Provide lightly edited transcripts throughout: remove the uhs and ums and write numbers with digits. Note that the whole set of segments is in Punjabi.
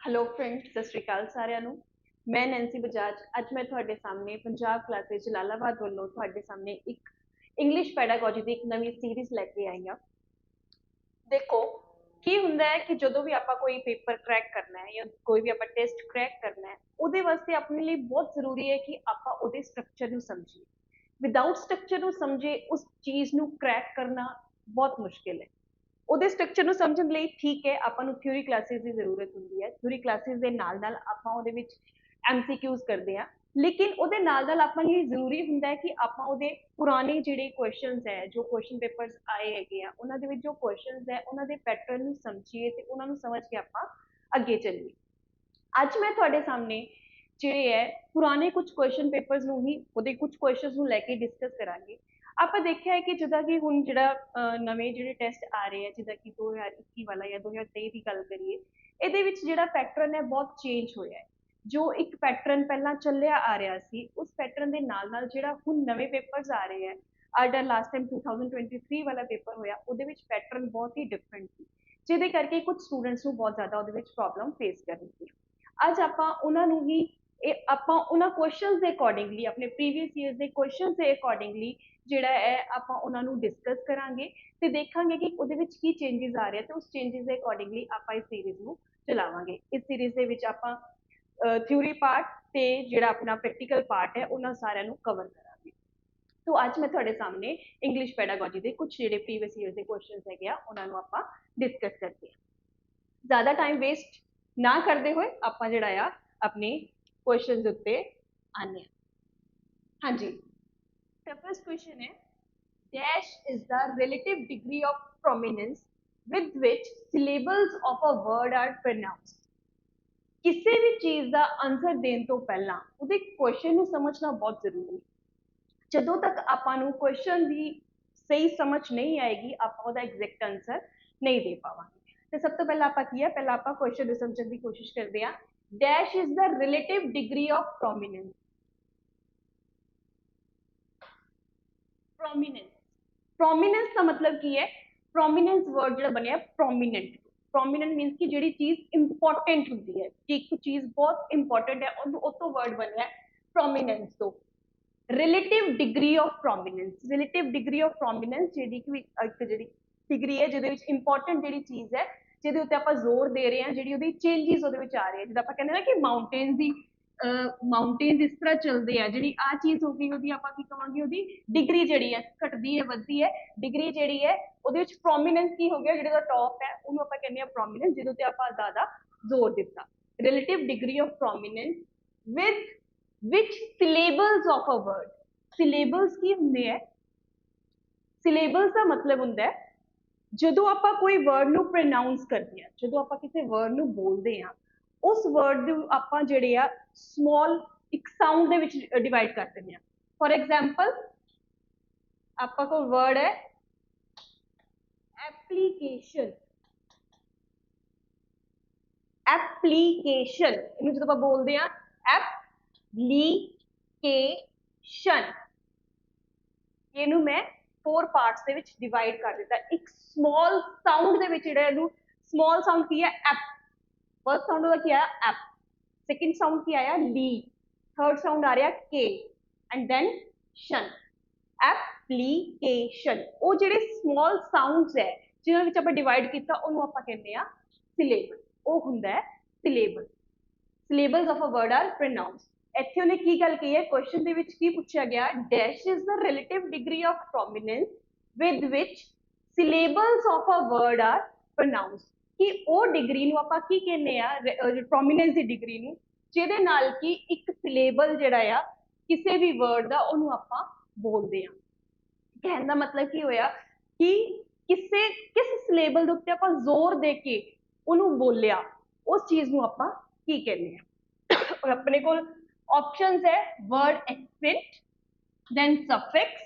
हेलो फ्रेंड्स, सत श्री अकाल सारिਆਂ ਨੂੰ। मैं नैंसी बजाज ਅੱਜ मैं ਤੁਹਾਡੇ ਸਾਹਮਣੇ ਪੰਜਾਬ ਕਲਾਸਿਸ ਜਲਾਲਾਬਾਦ ਵੱਲੋਂ ਤੁਹਾਡੇ ਸਾਹਮਣੇ ਇੱਕ ਇੰਗਲਿਸ਼ ਪੈਡਾਗੋਜੀ ਦੀ ਇੱਕ ਨਵੀਂ ਸੀਰੀਜ਼ ਲੈ ਕੇ ਆਈ ਹਾਂ। ਦੇਖੋ ਕੀ ਹੁੰਦਾ ਹੈ ਕਿ ਜਦੋਂ ਵੀ ਆਪਾਂ ਕੋਈ ਪੇਪਰ ਕ੍ਰੈਕ ਕਰਨਾ ਹੈ ਜਾਂ ਕੋਈ ਵੀ ਆਪਾਂ ਟੈਸਟ ਕ੍ਰੈਕ ਕਰਨਾ ਹੈ, ਉਹਦੇ ਵਾਸਤੇ ਆਪਣੇ ਲਈ ਬਹੁਤ ਜ਼ਰੂਰੀ ਹੈ ਕਿ ਆਪਾਂ ਉਹਦੇ ਸਟਰਕਚਰ ਨੂੰ ਸਮਝੀਏ। ਵਿਦਆਊਟ ਸਟਰਕਚਰ ਨੂੰ ਸਮਝੇ ਉਸ ਚੀਜ਼ ਨੂੰ ਕ੍ਰੈਕ ਕਰਨਾ ਬਹੁਤ ਮੁਸ਼ਕਿਲ ਹੈ। ਉਹਦੇ ਸਟਰਕਚਰ ਨੂੰ ਸਮਝਣ ਲਈ ਠੀਕ ਹੈ ਆਪਾਂ ਨੂੰ ਥਿਊਰੀ ਕਲਾਸਿਸ ਦੀ ਜ਼ਰੂਰਤ ਹੁੰਦੀ ਹੈ। ਥਿਊਰੀ ਕਲਾਸਿਸ ਦੇ ਨਾਲ ਨਾਲ ਆਪਾਂ ਉਹਦੇ ਵਿੱਚ ਐਮਸੀਕਿਊਜ਼ ਕਰਦੇ ਹਾਂ, ਲੇਕਿਨ ਉਹਦੇ ਨਾਲ ਨਾਲ ਆਪਾਂ ਲਈ ਜ਼ਰੂਰੀ ਹੁੰਦਾ ਹੈ ਕਿ ਆਪਾਂ ਉਹਦੇ ਪੁਰਾਣੇ ਜਿਹੜੇ ਕੁਐਸਚਨਸ ਹੈ, ਜੋ ਕੁਐਸਚਨ ਪੇਪਰਸ ਆਏ ਹੈਗੇ ਆ, ਉਹਨਾਂ ਦੇ ਵਿੱਚ ਜੋ ਕੁਐਸਚਨਸ ਹੈ ਉਹਨਾਂ ਦੇ ਪੈਟਰਨ ਨੂੰ ਸਮਝੀਏ ਤੇ ਉਹਨਾਂ ਨੂੰ ਸਮਝ ਕੇ ਆਪਾਂ ਅੱਗੇ ਚੱਲੀਏ। ਅੱਜ ਮੈਂ ਤੁਹਾਡੇ ਸਾਹਮਣੇ ਜਿਹੜੇ ਹੈ ਪੁਰਾਣੇ ਕੁਝ ਕੁਐਸਚਨ ਪੇਪਰਸ ਨੂੰ ਹੀ ਉਹਦੇ ਕੁਝ ਕੁਐਸਚਨਸ ਨੂੰ ਲੈ ਕੇ ਡਿਸਕਸ ਕਰਾਂਗੇ। ਆਪਾਂ ਦੇਖਿਆ ਹੈ ਕਿ ਜਿੱਦਾਂ ਕਿ ਹੁਣ ਜਿਹੜਾ ਨਵੇਂ ਜਿਹੜੇ ਟੈਸਟ ਆ ਰਹੇ ਆ, ਜਿੱਦਾਂ ਕਿ 2021 ਵਾਲਾ ਜਾਂ 2023 ਦੀ ਗੱਲ ਕਰੀਏ, ਇਹਦੇ ਵਿੱਚ ਜਿਹੜਾ ਪੈਟਰਨ ਹੈ ਬਹੁਤ ਚੇਂਜ ਹੋਇਆ ਹੈ। ਜੋ ਇੱਕ ਪੈਟਰਨ ਪਹਿਲਾਂ ਚੱਲਿਆ ਆ ਰਿਹਾ ਸੀ, ਉਸ ਪੈਟਰਨ ਦੇ ਨਾਲ ਨਾਲ ਜਿਹੜਾ ਹੁਣ ਨਵੇਂ ਪੇਪਰਸ ਆ ਰਹੇ ਹੈ, ਆਡਾ ਲਾਸਟ ਟਾਈਮ 2023 ਵਾਲਾ ਪੇਪਰ ਹੋਇਆ, ਉਹਦੇ ਵਿੱਚ ਪੈਟਰਨ ਬਹੁਤ ਹੀ ਡਿਫਰੈਂਟ ਸੀ, ਜਿਹਦੇ ਕਰਕੇ ਕੁਝ ਸਟੂਡੈਂਟਸ ਨੂੰ ਬਹੁਤ ਜ਼ਿਆਦਾ ਉਹਦੇ ਵਿੱਚ ਪ੍ਰੋਬਲਮ ਫੇਸ ਕਰਨੀ ਸੀ। ਅੱਜ ਆਪਾਂ ਉਹਨਾਂ ਨੂੰ ਹੀ ਆਪਾਂ ਉਹਨਾਂ ਕੁਐਸਚਨਸ ਦੇ ਅਕੋਰਡਿੰਗਲੀ, ਆਪਣੇ ਪ੍ਰੀਵੀਅਸ ਈਅਰਸ ਦੇ ਕੁਐਸਚਨਸ ਦੇ ਅਕੋਰਡਿੰਗਲੀ ਜਿਹੜਾ ਹੈ ਆਪਾਂ ਉਹਨਾਂ ਨੂੰ ਡਿਸਕਸ ਕਰਾਂਗੇ ਤੇ ਦੇਖਾਂਗੇ ਕਿ ਉਹਦੇ ਵਿੱਚ ਕੀ ਚੇਂਜਸ ਆ ਰਹੇ ਤੇ ਉਸ ਚੇਂਜਸ ਦੇ ਅਕੋਰਡਿੰਗਲੀ ਆਪਾਂ ਇਸ ਸੀਰੀਜ਼ ਨੂੰ ਚਲਾਵਾਂਗੇ। ਇਸ ਸੀਰੀਜ਼ ਦੇ ਵਿੱਚ ਆਪਾਂ ਥਿਊਰੀ ਪਾਰਟ ਤੇ ਜਿਹੜਾ ਆਪਣਾ ਪ੍ਰੈਕਟੀਕਲ ਪਾਰਟ ਹੈ ਉਹਨਾਂ ਸਾਰਿਆਂ ਨੂੰ ਕਵਰ ਕਰਾਂਗੇ। तो आज मैं थोड़े सामने इंग्लिश पैडागोजी के कुछ जो प्रीवियस ईयर के क्वेश्चन है उन्होंने आप डिस्कस करते हैं। ज़्यादा टाइम वेस्ट ना करते हुए आप जोड़ा अपने क्वेश्चन उत्ते आने। हाँ जी, फर्स्ट क्वेश्चन है, dash is the relative degree of prominence with which syllables of a word are pronounced. किसी भी चीज़ का आंसर देने तो पहला उहदे क्वेश्चन को समझना बहुत जरूरी है। ਜਦੋਂ तक ਆਪਾਂ ਨੂੰ ਕੁਐਸਚਨ ਦੀ ਸਹੀ ਸਮਝ ਨਹੀਂ ਆਏਗੀ ਆਪਾਂ ਉਹਦਾ ਐਗਜ਼ੈਕਟ ਆਨਸਰ ਨਹੀਂ ਦੇ ਪਾਵਾਂਗੇ। ਤੇ ਸਭ ਤੋਂ ਪਹਿਲਾਂ ਆਪਾਂ ਕੀ ਹੈ, ਪਹਿਲਾਂ ਆਪਾਂ ਕੁਐਸਚਨ ਨੂੰ ਸਮਝਣ ਦੀ ਕੋਸ਼ਿਸ਼ ਕਰਦੇ ਹਾਂ। Dash is the relative degree of prominence. Prominence ਦਾ ਮਤਲਬ ਕੀ ਹੈ? ਪ੍ਰੋਮਿਨੈਂਸ ਵਰਡ ਜਿਹੜਾ ਬਣਿਆ ਪ੍ਰੋਮਿਨੈਂਟ। ਪ੍ਰੋਮਿਨੈਂਟ ਮੀਨਸ ਕਿ ਜਿਹੜੀ ਚੀਜ਼ ਇੰਪੋਰਟੈਂਟ ਹੁੰਦੀ ਹੈ, ਕਿ ਇੱਕ ਚੀਜ਼ ਬਹੁਤ ਇੰਪੋਰਟੈਂਟ ਹੈ, ਉਹ ਤੋਂ ਵਰਡ ਬਣਿਆ ਪ੍ਰੋਮਿਨੈਂਸ ਤੋਂ। Relative degree of prominence, relative degree of prominence जी एक डिग्री है जिहदे विच इंपॉर्टेंट जी चीज़ है जिहदे उत्ते आपां जोर दे रहे हैं, जी चेंजिस उहदे विच आ रही है। जिद्दां आपां कहंदे ना कि माउंटेन्स दी माउंटेन्स इस तरह चलते हैं, जी आ चीज़ हो गई उहदी आपां की कहांगे उहदी डिग्री जिहड़ी है घटदी है वधदी है। डिग्री जिहड़ी है उहदे विच प्रोमिनेंस की हो गया, जिहड़ा टॉप है उहनूं आपां कहंदे आ प्रोमिनेंस, जिहदे उत्ते आपां ज़्यादा जोर दिता। Relative degree of prominence with which syllables of a word। syllables की ਹੁੰਦੇ ਹੈ? syllables ਦਾ ਮਤਲਬ ਹੁੰਦਾ ਹੈ ਜਦੋਂ ਆਪਾਂ ਕੋਈ ਵਰਡ ਨੂੰ ਪ੍ਰੋਨਾਂਸ ਕਰਦੇ ਹਾਂ, ਜਦੋਂ ਆਪਾਂ ਕਿਸੇ ਵਰਡ ਨੂੰ ਬੋਲਦੇ ਹਾਂ, ਉਸ ਵਰਡ ਨੂੰ ਆਪਾਂ ਜਿਹੜੇ ਆ ਸਮਾਲ ਇੱਕ ਸਾਊਂਡ ਦੇ ਵਿੱਚ ਡਿਵਾਈਡ ਕਰ ਦਿੰਦੇ ਹਾਂ। ਫॉर एग्जांपल ਆਪਾਂ ਕੋਲ ਵਰਡ ਹੈ ਐਪਲੀਕੇਸ਼ਨ। ਐਪਲੀਕੇਸ਼ਨ ਇਹਨੂੰ ਜਦੋਂ ਆਪਾਂ ਬੋਲਦੇ ਹਾਂ ਐਪਲੀਕੇਸ਼ਨ, ਇਹਨੂੰ ਮੈਂ 4 ਪਾਰਟਸ ਦੇ ਵਿੱਚ ਡਿਵਾਈਡ ਕਰ ਦਿੱਤਾ। ਇੱਕ ਸਮਾਲ ਸਾਊਂਡ ਦੇ ਵਿੱਚ ਜਿਹੜਾ ਇਹਨੂੰ ਸਮਾਲ ਸਾਊਂਡ ਕੀ ਹੈ? ਐਪ। ਫਰਸਟ ਸਾਊਂਡ ਉਹਦਾ ਕੀ ਆਇਆ? ਐਪ। ਸੈਕਿੰਡ ਸਾਊਂਡ ਕੀ ਆਇਆ? ਲੀ। ਥਰਡ ਸਾਊਂਡ ਆ ਰਿਹਾ ਕੇ ਐਂਡ ਦੈਨ ਸ਼ਨ। ਐਪਲੀਕੇਸ਼ਨ। ਉਹ ਜਿਹੜੇ ਸਮਾਲ ਸਾਊਂਡਸ ਹੈ ਜਿਹਨਾਂ ਵਿੱਚ ਆਪਾਂ ਡਿਵਾਈਡ ਕੀਤਾ ਉਹਨੂੰ ਆਪਾਂ ਕਹਿੰਦੇ ਆ ਸਿਲੇਬਲ। ਉਹ ਹੁੰਦਾ ਹੈ syllable. syllables of a word are pronounced। ਇੱਥੇ ਉਹਨੇ ਕੀ ਗੱਲ ਕਹੀ ਹੈ? ਕੁਐਸਚਨ ਦੇ ਵਿੱਚ ਕੀ ਪੁੱਛਿਆ ਗਿਆ? dash is the relative degree of prominence with which syllables of a word are pronounced। ਕਿ ਉਹ ਡਿਗਰੀ ਨੂੰ ਆਪਾਂ ਕੀ ਕਹਿੰਦੇ ਆ? ਪ੍ਰੋਮਿਨੈਂਸ ਦੀ ਡਿਗਰੀ ਨੂੰ, ਜਿਹਦੇ ਨਾਲ ਕਿ ਇੱਕ ਸਿਲੇਬਲ ਜਿਹੜਾ ਆ ਕਿਸੇ ਵੀ ਵਰਡ ਦਾ ਉਹਨੂੰ ਆਪਾਂ ਬੋਲਦੇ ਆ। ਕਹਿਣ ਦਾ ਮਤਲਬ ਕੀ ਹੋਇਆ ਕਿ ਕਿਸ ਸਿਲੇਬਲ ਦੇ ਉੱਤੇ ਆਪਾਂ ਜ਼ੋਰ ਦੇ ਕੇ ਉਹਨੂੰ ਬੋਲਿਆ, ਉਸ ਚੀਜ਼ ਨੂੰ ਆਪਾਂ ਕੀ ਕਹਿੰਦੇ ਆ। और अपने को ऑप्शंस है word accent, then suffix,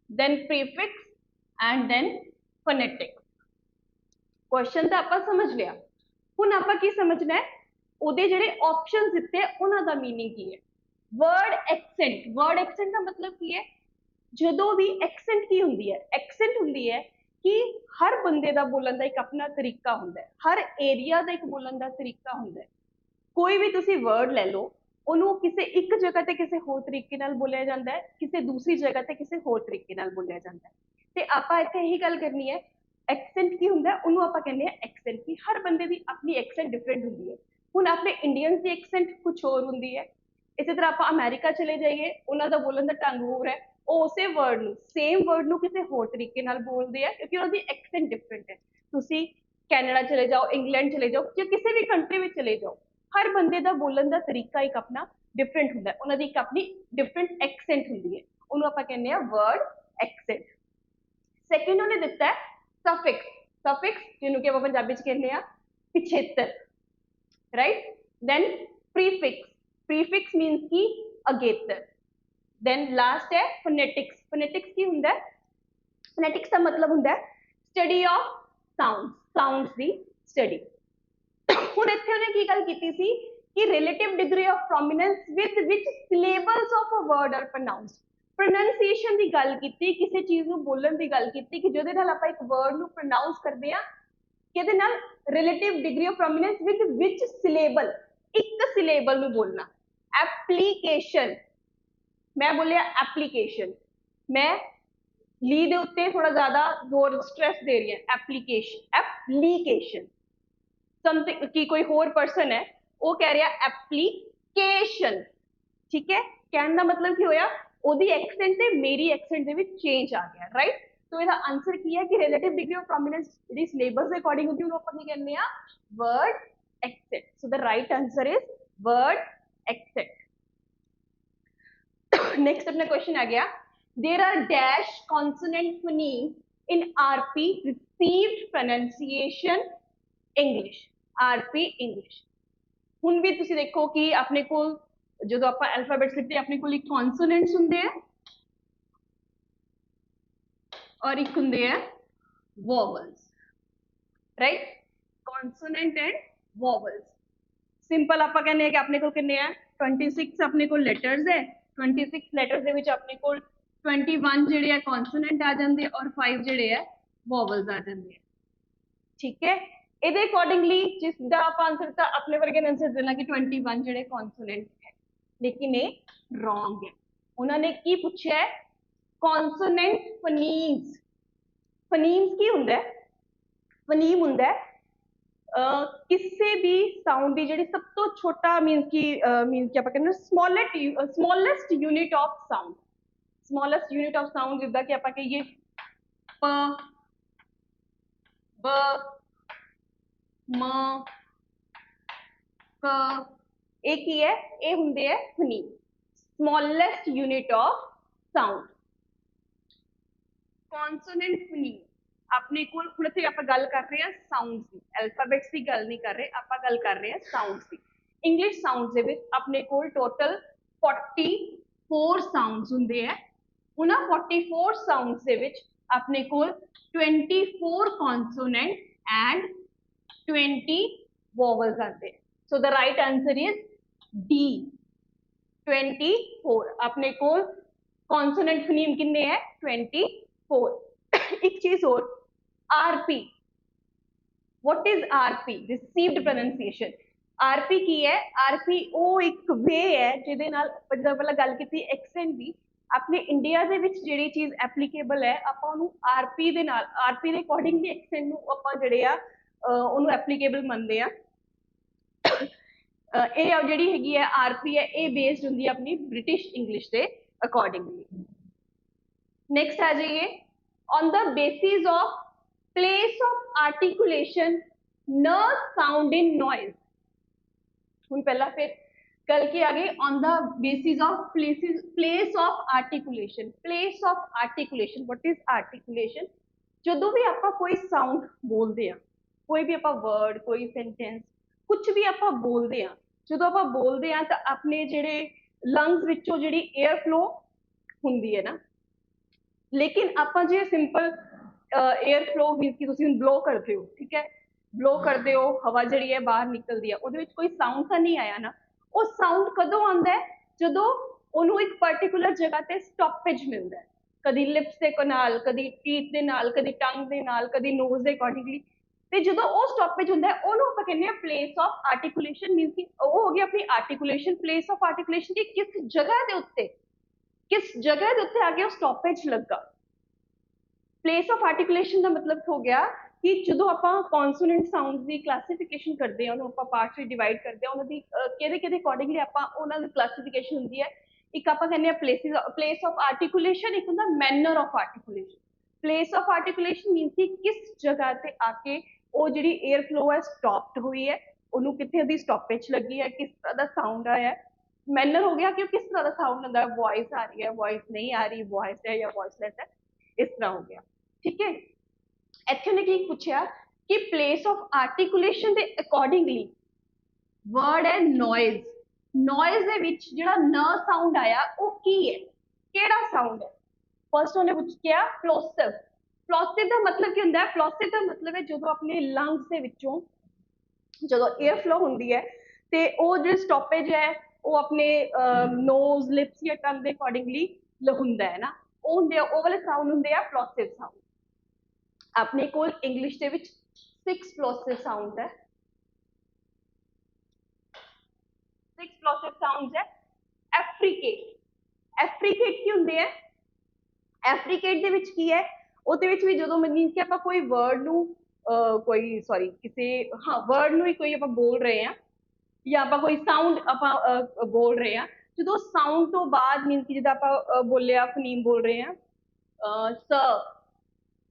then prefix and then phonetic. Question तो आप समझ लिया, हुण आप की समझना है ਉਹਦੇ ਜਿਹੜੇ ऑप्शंस ਦਿੱਤੇ ਉਹਨਾਂ ਦਾ मीनिंग की है। वर्ड एक्सेंट, वर्ड एक्सेंट का मतलब की है? ਜਦੋਂ भी एक्सेंट की ਹੁੰਦੀ है? एक्सेंट ਹੁੰਦੀ है कि हर बंदे ਦਾ ਬੋਲਣ ਦਾ ਇੱਕ ਆਪਣਾ ਤਰੀਕਾ ਹੁੰਦਾ ਹੈ, हर एरिया ਦਾ ਇੱਕ ਬੋਲਣ ਦਾ ਤਰੀਕਾ ਹੁੰਦਾ है। कोई भी तुसी वर्ड ले लो, ਉਹਨੂੰ ਕਿਸੇ ਇੱਕ ਜਗ੍ਹਾ ਤੇ ਕਿਸੇ ਹੋਰ ਤਰੀਕੇ ਨਾਲ ਬੋਲਿਆ ਜਾਂਦਾ ਹੈ, ਕਿਸੇ ਦੂਸਰੀ ਜਗ੍ਹਾ ਤੇ ਕਿਸੇ ਹੋਰ ਤਰੀਕੇ ਨਾਲ ਬੋਲਿਆ ਜਾਂਦਾ ਹੈ। ਤੇ ਆਪਾਂ ਇੱਥੇ ਇਹੀ ਗੱਲ ਕਰਨੀ ਹੈ, ਐਕਸੈਂਟ ਕੀ ਹੁੰਦਾ ਹੈ, ਉਹਨੂੰ ਆਪਾਂ ਕਹਿੰਦੇ ਆ ਐਕਸੈਂਟ। ਕੀ ਹਰ ਬੰਦੇ ਦੀ ਆਪਣੀ ਐਕਸੈਂਟ ਡਿਫਰੈਂਟ ਹੁੰਦੀ ਹੈ। ਹੁਣ ਆਪਣੇ ਇੰਡੀਅਨਸ ਦੀ ਐਕਸੈਂਟ ਕੁਝ ਹੋਰ ਹੁੰਦੀ ਹੈ, ਇਸੇ ਤਰ੍ਹਾਂ ਆਪਾਂ ਅਮਰੀਕਾ ਚਲੇ ਜਾਈਏ, ਉਹਨਾਂ ਦਾ ਬੋਲਣ ਦਾ ਢੰਗ ਹੋਰ ਹੈ, ਉਹ ਉਸੇ ਵਰਡ ਨੂੰ, ਸੇਮ ਵਰਡ ਨੂੰ ਕਿਸੇ ਹੋਰ ਤਰੀਕੇ ਨਾਲ ਬੋਲਦੇ ਆ, ਕਿਉਂਕਿ ਉਹਨਾਂ ਦੀ ਐਕਸੈਂਟ ਡਿਫਰੈਂਟ ਹੈ। ਤੁਸੀਂ ਕੈਨੇਡਾ ਚਲੇ ਜਾਓ, ਇੰਗਲੈਂਡ ਚਲੇ ਜਾਓ, ਜਾਂ ਕਿਸੇ ਵੀ ਕੰਟਰੀ ਵਿੱਚ ਚਲੇ ਜਾਓ, ਹਰ ਬੰਦੇ ਦਾ ਬੋਲਣ ਦਾ ਤਰੀਕਾ ਇੱਕ ਆਪਣਾ ਡਿਫਰੈਂਟ ਹੁੰਦਾ ਹੈ, ਉਹਨਾਂ ਦੀ ਇੱਕ ਆਪਣੀ ਡਿਫਰੈਂਟ ਐਕਸੈਂਟ ਹੁੰਦੀ ਹੈ, ਉਹਨੂੰ ਆਪਾਂ ਕਹਿੰਦੇ ਆ ਵਰਡ ਐਕਸੈਂਟ। ਸੈਕਿੰਡ ਉਹਨੇ ਦਿੱਤਾ ਹੈ ਸਫਿਕਸ। ਸਫਿਕਸ ਜਿਹਨੂੰ ਕਿ ਆਪਾਂ ਪੰਜਾਬੀ ਚ ਕਹਿੰਦੇ ਆ ਪਿਛੇਤਰ, right. Then prefix. Prefix means ਕੀ ਅਗੇਤਰ। ਦੈਨ ਲਾਸਟ ਹੈ ਫੋਨੇਟਿਕਸ। ਫੋਨੇਟਿਕਸ ਕੀ ਹੁੰਦਾ ਹੈ? ਫੋਨੇਟਿਕਸ ਦਾ ਮਤਲਬ ਹੁੰਦਾ ਹੈ ਸਟੱਡੀ ਆਫ ਸਾਊਂਡ, ਸਾਊਂਡਸ ਦੀ ਸਟੱਡੀ। ਹੁਣ ਇੱਥੇ ਉਹਨੇ ਕੀ ਗੱਲ ਕੀਤੀ ਸੀ ਕਿ relative degree of prominence with which syllables of a word are pronounced. Pronunciation ਦੀ ਗੱਲ ਕੀਤੀ, ਕਿਸੇ ਚੀਜ਼ ਨੂੰ ਬੋਲਣ ਦੀ ਗੱਲ ਕੀਤੀ ਕਿ ਜਿਹਦੇ ਨਾਲ ਆਪਾਂ ਇੱਕ ਵਰਡ ਨੂੰ ਪ੍ਰੋਨਾਊਂਸ ਕਰਦੇ ਆ, ਕਿਹਦੇ ਨਾਲ? Relative degree of prominence with which syllable, ਇੱਕ ਸਿਲੇਬਲ ਨੂੰ ਬੋਲਣਾ। ਐਪਲੀਕੇਸ਼ਨ, ਮੈਂ ਬੋਲਿਆ ਐਪਲੀਕੇਸ਼ਨ, ਮੈਂ ਲੀ ਦੇ ਉੱਤੇ ਥੋੜਾ ਜ਼ਿਆਦਾ ਜ਼ੋਰ ਸਟ੍ਰੈਸ ਦੇ ਰਹੀ ਹਾਂ। Application, application. ਸਮਥਿੰਗ ਕਿ ਕੋਈ ਹੋਰ ਪਰਸਨ ਹੈ, ਉਹ ਕਹਿ ਰਿਹਾ ਐਪਲੀਕੇਸ਼ਨ, ਠੀਕ ਹੈ। ਕਹਿਣ ਦਾ ਮਤਲਬ ਕੀ ਹੋਇਆ? ਉਹਦੀ ਐਕਸੈਂਟ ਤੇ ਮੇਰੀ ਐਕਸੈਂਟ ਦੇ ਵਿੱਚ ਚੇਂਜ ਆ ਗਿਆ, ਰਾਈਟ। ਸੋ ਇਹਦਾ ਆਨਸਰ ਕੀ ਹੈ ਕਿ ਰਿਲੇਟਿਵ ਡਿਗਰੀ ਆਫ ਪ੍ਰੋਮਿਨੈਂਸ ਜਿਹੜੀ ਸਿਲੇਬਸ ਦੇ ਅਕੋਰਡਿੰਗ ਹੁੰਦੀ, ਉਹਨੂੰ ਆਪਾਂ ਕੀ ਕਹਿੰਦੇ ਆ? Word accent. So the right answer is word accent. Next अपना क्वेश्चन आ गया, there are dash consonant phoneme in RP received pronunciation English. RP English. ਹੁਣ ਵੀ ਤੁਸੀਂ ਦੇਖੋ ਕਿ ਆਪਣੇ ਕੋਲ ਜਦੋਂ ਆਪਾਂ ਅਲਫਾਬੈਟਸ ਲਿਖਦੇ ਆਪਣੇ ਕੋਲ ਇੱਕ ਕੌਨਸੋਨੈਂਟਸ ਹੁੰਦੇ ਆ ਔਰ ਇੱਕ ਹੁੰਦੇ ਆ ਵੋਵਲਸ, ਰਾਈਟ। ਕੌਨਸੋਨੈਂਟ ਐਂਡ ਵੋਵਲਸ। ਸਿੰਪਲ ਆਪਾਂ ਕਹਿੰਦੇ ਆ ਕਿ ਆਪਣੇ ਕੋਲ ਕਿੰਨੇ ਆ? 26 ਆਪਣੇ ਕੋਲ ਲੈਟਰਸ ਹੈ। 26 ਲੈਟਰਸ ਦੇ ਵਿੱਚ ਆਪਣੇ ਕੋਲ 21 ਜਿਹੜੇ ਆ ਕੌਨਸੋਨੈਂਟ ਆ ਜਾਂਦੇ ਔਰ 5 ਜਿਹੜੇ ਆ ਵੋਵਲਸ ਆ ਜਾਂਦੇ ਆ, ਠੀਕ ਹੈ। ਇਹਦੇ ਅਕੋਰਡਿੰਗਲੀ ਜਿਸ ਦਾ ਆਪਾਂ ਆਨਸਰ ਤਾਂ ਆਪਣੇ ਵਰਗੇ ਨੇ ਆਨਸਰ ਦੇਣਾ ਕਿ 21 ਜਿਹੜੇ ਕੌਨਸੋਨੈਂਟ ਹੈ, ਲੇਕਿਨ ਇਹ ਰੋਂਗ ਹੈ। ਉਹਨਾਂ ਨੇ ਕੀ ਪੁੱਛਿਆ ਹੈ? ਕੌਨਸੋਨੈਂਟ ਫਨੀਮਸ। ਫਨੀਮਸ ਕੀ ਹੁੰਦਾ ਹੈ? ਫਨੀਮ ਹੁੰਦਾ ਹੈ ਕਿਸੇ ਵੀ ਸਾਊਂਡ ਦੀ ਜਿਹੜੀ ਸਭ ਤੋਂ ਛੋਟਾ ਮੀਨਸ ਕਿ ਆਪਾਂ ਕਹਿੰਦੇ smallest unit of sound. Smallest unit of sound ਜਿੱਦਾਂ ਕਿ ਆਪਾਂ ਕਹੀਏ ਪ, ਬ, ਮ, ਕ, ਇਹ ਕੀ ਹੈ? ਇਹ ਹੁੰਦੇ ਹੈ ਫਨੀਮ, ਸਮੋਲੈਸਟ ਯੂਨਿਟ ਆਫ ਸਾਊਂਡ। ਕੌਨਸੋਨੈਂਟ ਫਨੀਮ ਆਪਣੇ ਕੋਲ, ਹੁਣ ਇੱਥੇ ਆਪਾਂ ਗੱਲ ਕਰ ਰਹੇ ਹਾਂ ਸਾਊਂਡਸ ਦੀ, ਐਲਫਾਬੈਟਸ ਦੀ ਗੱਲ ਨਹੀਂ ਕਰ ਰਹੇ, ਆਪਾਂ ਗੱਲ ਕਰ ਰਹੇ ਹਾਂ ਸਾਊਂਡਸ ਦੀ। ਇੰਗਲਿਸ਼ ਸਾਊਂਡਸ ਦੇ ਵਿੱਚ ਆਪਣੇ ਕੋਲ ਟੋਟਲ 44 ਸਾਊਂਡਸ ਹੁੰਦੇ ਆ। ਉਹਨਾਂ 44 ਸਾਊਂਡਸ ਦੇ ਵਿੱਚ ਆਪਣੇ ਕੋਲ 24 ਕੌਨਸੋਨੈਂਟ ਐਂਡ 20 ਵੋਵਲਸ ਆਉਂਦੇ। So the right answer is D, 24। ਆਪਣੇ ਕੋਲ ਕੌਨਸੋਨੈਂਟ ਫਨੀਮ ਕਿੰਨੇ ਹੈ? 24। ਇੱਕ ਚੀਜ਼ ਹੋਰ, RP. What is RP? Received pronunciation. RP की है? आरपी ਉਹ ਇੱਕ ਵੇ ਹੈ ਜਿਹਦੇ ਨਾਲ ਜਦੋਂ ਪਹਿਲਾਂ ਗੱਲ ਕੀਤੀ ਐਕਸੈਂਟ ਦੀ, ਆਪਣੇ ਇੰਡੀਆ ਦੇ ਵਿੱਚ ਜਿਹੜੀ ਚੀਜ਼ ਐਪਲੀਕੇਬਲ ਹੈ ਆਪਾਂ ਉਹਨੂੰ ਆਰਪੀ ਦੇ ਨਾਲ, ਆਰਪੀ ਦੇ ਅਕੋਰਡਿੰਗ ਦੀ ਐਕਸੈਂਟ ਨੂੰ ਆਪਾਂ ਜਿਹੜੇ ਆ ਉਹਨੂੰ ਐਪਲੀਕੇਬਲ ਮੰਨਦੇ ਆ। ਇਹ ਜਿਹੜੀ ਹੈਗੀ ਹੈ ਆਰਪੀ ਹੈ, ਇਹ ਬੇਸਡ ਹੁੰਦੀ ਹੈ ਆਪਣੀ ਬ੍ਰਿਟਿਸ਼ ਇੰਗਲਿਸ਼ ਦੇ ਅਕੋਰਡਿੰਗਲੀ। ਨੈਕਸਟ ਆ ਜਾਈਏ, on the basis of place of articulation न sound in noise। ਹੁਣ ਪਹਿਲਾਂ ਫਿਰ ਗੱਲ ਕੀ ਆ ਗਈ? on the basis of place of articulation। place of articulation, what is articulation? ਜਦੋਂ ਵੀ ਆਪਾਂ ਕੋਈ ਸਾਊਂਡ ਬੋਲਦੇ ਆ, ਕੋਈ ਵੀ ਆਪਾਂ ਵਰਡ, ਕੋਈ ਸੈਂਟੈਂਸ, ਕੁਝ ਵੀ ਆਪਾਂ ਬੋਲਦੇ ਆ, ਜਦੋਂ ਆਪਾਂ ਬੋਲਦੇ ਆ ਤਾਂ ਆਪਣੇ ਜਿਹੜੇ ਲੰਗਸ ਵਿੱਚੋਂ ਜਿਹੜੀ 에ਅਰ ਫਲੋ ਹੁੰਦੀ ਹੈ ਨਾ, ਲੇਕਿਨ ਆਪਾਂ ਜੇ ਸਿੰਪਲ 에ਅਰ ਫਲੋ ਮੀਨਸ ਕਿ ਤੁਸੀਂ ਹੁਣ ਬਲੋ ਕਰਦੇ ਹੋ, ਠੀਕ ਹੈ, ਬਲੋ ਕਰਦੇ ਹੋ, ਹਵਾ ਜਿਹੜੀ ਹੈ ਬਾਹਰ ਨਿਕਲਦੀ ਹੈ, ਉਹਦੇ ਵਿੱਚ ਕੋਈ ਸਾਊਂਡ ਤਾਂ ਨਹੀਂ ਆਇਆ ਨਾ। ਉਹ ਸਾਊਂਡ ਕਦੋਂ ਆਉਂਦਾ ਹੈ? ਜਦੋਂ ਉਹਨੂੰ ਇੱਕ ਪਰਟੀਕੂਲਰ ਜਗ੍ਹਾ ਤੇ ਸਟਾਪੇਜ ਮਿਲਦਾ ਹੈ, ਕਦੀ ਲਿਪਸ ਦੇ ਨਾਲ, ਕਦੀ ਟੀਥ ਦੇ ਨਾਲ, ਕਦੀ ਟੰਗ ਦੇ ਨਾਲ, ਕਦੀ ਨੋਜ਼ ਦੇ ਅਕੋਰਡਿੰਗਲੀ। ਤੇ ਜਦੋਂ ਉਹ ਸਟਾਪੇਜ ਹੁੰਦਾ ਹੈ ਉਹਨੂੰ ਆਪਾਂ ਕਹਿੰਦੇ ਆ ਪਲੇਸ ਆਫ ਆਰਟੀਕੂਲੇਸ਼ਨ, ਮੀਨਸ ਕਿ ਉਹ ਹੋ ਗਈ ਆਪਣੀ ਆਰਟੀਕੂਲੇਸ਼ਨ, ਪਲੇਸ ਆਫ ਆਰਟੀਕੂਲੇਸ਼ਨ ਕਿ ਕਿਸ ਜਗ੍ਹਾ ਦੇ ਉੱਤੇ, ਕਿਸ ਜਗ੍ਹਾ ਦੇ ਉੱਤੇ ਆ ਕੇ ਉਹ ਸਟਾਪੇਜ ਲੱਗਾ। ਪਲੇਸ ਆਫ ਆਰਟੀਕੂਲੇਸ਼ਨ ਦਾ ਮਤਲਬ ਹੋ ਗਿਆ ਕਿ ਜਦੋਂ ਆਪਾਂ ਕੌਨਸੋਨੈਂਟ ਸਾਊਂਡਸ ਦੀ ਕਲਾਸੀਫਿਕੇਸ਼ਨ ਕਰਦੇ ਆ, ਉਹਨੂੰ ਆਪਾਂ ਪਾਰਟਸ ਵਿੱਚ ਡਿਵਾਈਡ ਕਰਦੇ ਆ, ਉਹਨਾਂ ਦੀ ਕਿਹਦੇ ਕਿਹਦੇ ਅਕੋਰਡਿੰਗਲੀ ਆਪਾਂ ਉਹਨਾਂ ਦੀ ਕਲਾਸੀਫਿਕੇਸ਼ਨ ਹੁੰਦੀ ਹੈ। ਇੱਕ ਆਪਾਂ ਕਹਿੰਦੇ ਆ ਪਲੇਸ ਆਫ ਆਰਟੀਕੂਲੇਸ਼ਨ, ਇੱਕ ਹੁੰਦਾ manner of articulation. Place of articulation means ਕਿ ਕਿਸ ਜਗ੍ਹਾ ਤੇ ਆ ਕੇ ਉਹ ਜਿਹੜੀ 에ਅਰ ਫਲੋ ਹੈ ਸਟਾਪਡ ਹੋਈ ਹੈ, ਉਹਨੂੰ ਕਿੱਥੇ ਉਹਦੀ ਸਟਾਪੇਜ ਲੱਗੀ ਹੈ, ਕਿਸ ਤਰ੍ਹਾਂ ਦਾ ਸਾਊਂਡ ਆਇਆ। ਮੈਨਰ ਹੋ ਗਿਆ ਕਿ ਉਹ ਕਿਸ ਤਰ੍ਹਾਂ ਦਾ ਸਾਊਂਡ ਹੁੰਦਾ ਹੈ, ਵੌਇਸ ਆ ਰਹੀ ਹੈ, ਵੌਇਸ ਨਹੀਂ ਆ ਰਹੀ, ਵੌਇਸ ਹੈ ਜਾਂ ਵੌਇਸਲੈਸ ਹੈ, ਇਸ ਤਰ੍ਹਾਂ ਹੋ ਗਿਆ। ਠੀਕ ਹੈ, ਇੱਥੇ ਉਹਨੇ ਕੀ ਪੁੱਛਿਆ ਕਿ ਪਲੇਸ ਆਫ ਆਰਟੀਕੂਲੇਸ਼ਨ ਦੇ ਅਕੋਰਡਿੰਗਲੀ ਵਰਡ ਹੈ ਨੋਇਜ਼। ਨੋਇਜ਼ ਦੇ ਵਿੱਚ ਜਿਹੜਾ ਨ ਸਾਊਂਡ ਆਇਆ ਉਹ ਕੀ ਹੈ, ਕਿਹੜਾ ਸਾਊਂਡ ਹੈ। ਫਸਟ ਉਹਨੇ ਪੁੱਛਿਆ ਪਲੋਸਿਵ। ਪਲੋਸਿਵ ਦਾ ਮਤਲਬ ਕੀ ਹੁੰਦਾ ਹੈ, ਪਲੋਸਿਵ ਦਾ ਮਤਲਬ ਹੈ ਜਦੋਂ ਆਪਣੇ ਲੰਗਸ ਦੇ ਵਿੱਚੋਂ ਜਦੋਂ 에ਅਰ ਫਲੋ ਹੁੰਦੀ ਹੈ ਤੇ ਉਹ ਜਿਹੜੀ ਸਟਾਪੇਜ ਹੈ ਉਹ ਆਪਣੇ ਨੋਜ਼, ਲਿਪਸ ਜਾਂ ਟੰਗ ਦੇ ਅਕੋਰਡਿੰਗਲੀ ਹੁੰਦਾ ਹੈ ਨਾ, ਉਹ ਹੁੰਦੇ ਆ, ਉਹ ਵਾਲੇ ਸਾਊਂਡ ਹੁੰਦੇ ਆ ਪਲੋਸਿਵ ਸਾਊਂਡ। ਆਪਣੇ ਕੋਲ ਇੰਗਲਿਸ਼ ਦੇ ਵਿੱਚ 6 ਪਲੋਸਿਵ ਸਾਊਂਡ ਹੈ, 6 ਪਲੋਸਿਵ ਸਾਊਂਡਸ ਹੈ। ਐਫਰੀਕੇਟ, ਐਫਰੀਕੇਟ ਕੀ ਹੁੰਦੇ ਆ, ਐਫਰੀਕੇਟ ਦੇ ਵਿੱਚ ਕੀ ਹੈ, ਉਹਦੇ ਵਿੱਚ ਵੀ ਜਦੋਂ ਮੀਨਸ ਕਿ ਆਪਾਂ ਕੋਈ ਵਰਡ ਨੂੰ ਕੋਈ ਸੌਰੀ ਕਿਸੇ ਹਾਂ ਵਰਡ ਨੂੰ ਹੀ ਕੋਈ ਆਪਾਂ ਬੋਲ ਰਹੇ ਹਾਂ ਜਾਂ ਆਪਾਂ ਕੋਈ ਸਾਊਂਡ ਆਪਾਂ ਬੋਲ ਰਹੇ ਹਾਂ, ਜਦੋਂ ਸਾਊਂਡ ਤੋਂ ਬਾਅਦ ਮੀਨਸ ਕਿ ਜਿੱਦਾਂ ਆਪਾਂ ਬੋਲਿਆ ਫਨੀਮ ਬੋਲ ਰਹੇ ਹਾਂ ਸ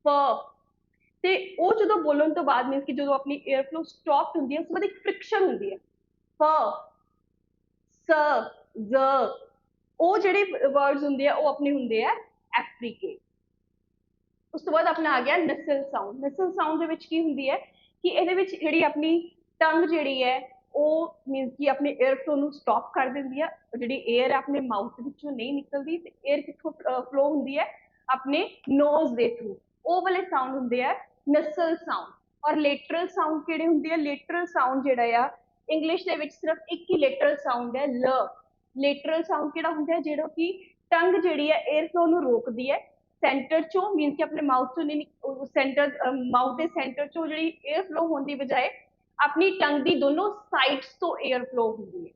ਪ, ਤੇ ਉਹ ਜਦੋਂ ਬੋਲਣ ਤੋਂ ਬਾਅਦ ਮੀਨਸ ਕਿ ਜਦੋਂ ਆਪਣੀ 에ਅਰ ਫਲੋ ਸਟਾਪ ਹੁੰਦੀ ਹੈ ਉਸ ਤੋਂ ਬਾਅਦ ਇੱਕ ਫ੍ਰਿਕਸ਼ਨ ਹੁੰਦੀ ਹੈ, ਪ ਸ ਜ਼, ਉਹ ਜਿਹੜੇ ਵਰਡਸ ਹੁੰਦੇ ਆ ਉਹ ਆਪਣੇ ਹੁੰਦੇ ਆ ਐਫਰੀਕੇਟ। ਉਸ ਤੋਂ ਬਾਅਦ ਆਪਣਾ ਆ ਗਿਆ ਨਸਲ ਸਾਊਂਡ। ਨਸਲ ਸਾਊਂਡ ਦੇ ਵਿੱਚ ਕੀ ਹੁੰਦੀ ਹੈ ਕਿ ਇਹਦੇ ਵਿੱਚ ਜਿਹੜੀ ਆਪਣੀ ਟੰਗ ਜਿਹੜੀ ਹੈ ਉਹ ਮੀਨਸ ਕਿ ਆਪਣੇ 에ਅਰ ਫਲੋ ਨੂੰ ਸਟਾਪ ਕਰ ਦਿੰਦੀ ਹੈ, ਜਿਹੜੀ 에ਅਰ ਹੈ ਆਪਣੇ ਮਾਊਥ ਵਿੱਚੋਂ ਨਹੀਂ ਨਿਕਲਦੀ ਤੇ 에ਅਰ ਕਿੱਥੋਂ ਫਲੋ ਹੁੰਦੀ ਹੈ, ਆਪਣੇ ਨੋਜ਼ ਦੇ ਥਰੂ, ਉਹ ਵਾਲੇ ਸਾਊਂਡ ਹੁੰਦੇ ਆ ਨਸਲ ਸਾਊਂਡ। ਔਰ ਲੇਟਰਲ ਸਾਊਂਡ ਕਿਹੜੇ ਹੁੰਦੇ ਆ, ਲੇਟਰਲ ਸਾਊਂਡ ਜਿਹੜਾ ਆ ਇੰਗਲਿਸ਼ ਦੇ ਵਿੱਚ ਸਿਰਫ ਇੱਕ ਹੀ ਲੇਟਰਲ ਸਾਊਂਡ ਹੈ ਲ। ਲੇਟਰਲ ਸਾਊਂਡ ਕਿਹੜਾ ਹੁੰਦਾ ਹੈ, ਜਿਹੜਾ ਕਿ ਟੰਗ ਜਿਹੜੀ ਹੈ 에ਅਰ ਫਲੋ ਨੂੰ ਰੋਕਦੀ ਹੈ ਸੈਂਟਰ ਚੋਂ, ਮੀਨਸ ਕਿ ਆਪਣੇ ਮਾਊਥ ਚੋਂ ਨਹੀਂ, ਸੈਂਟਰ ਮਾਊਥ ਦੇ ਸੈਂਟਰ ਚੋਂ ਜਿਹੜੀ 에ਅਰ ਫਲੋ ਹੋਣ ਦੀ ਬਜਾਏ ਆਪਣੀ ਟੰਗ ਦੀ ਦੋਨੋਂ ਸਾਈਡਸ ਤੋਂ 에ਅਰ ਫਲੋ ਹੁੰਦੀ ਹੈ,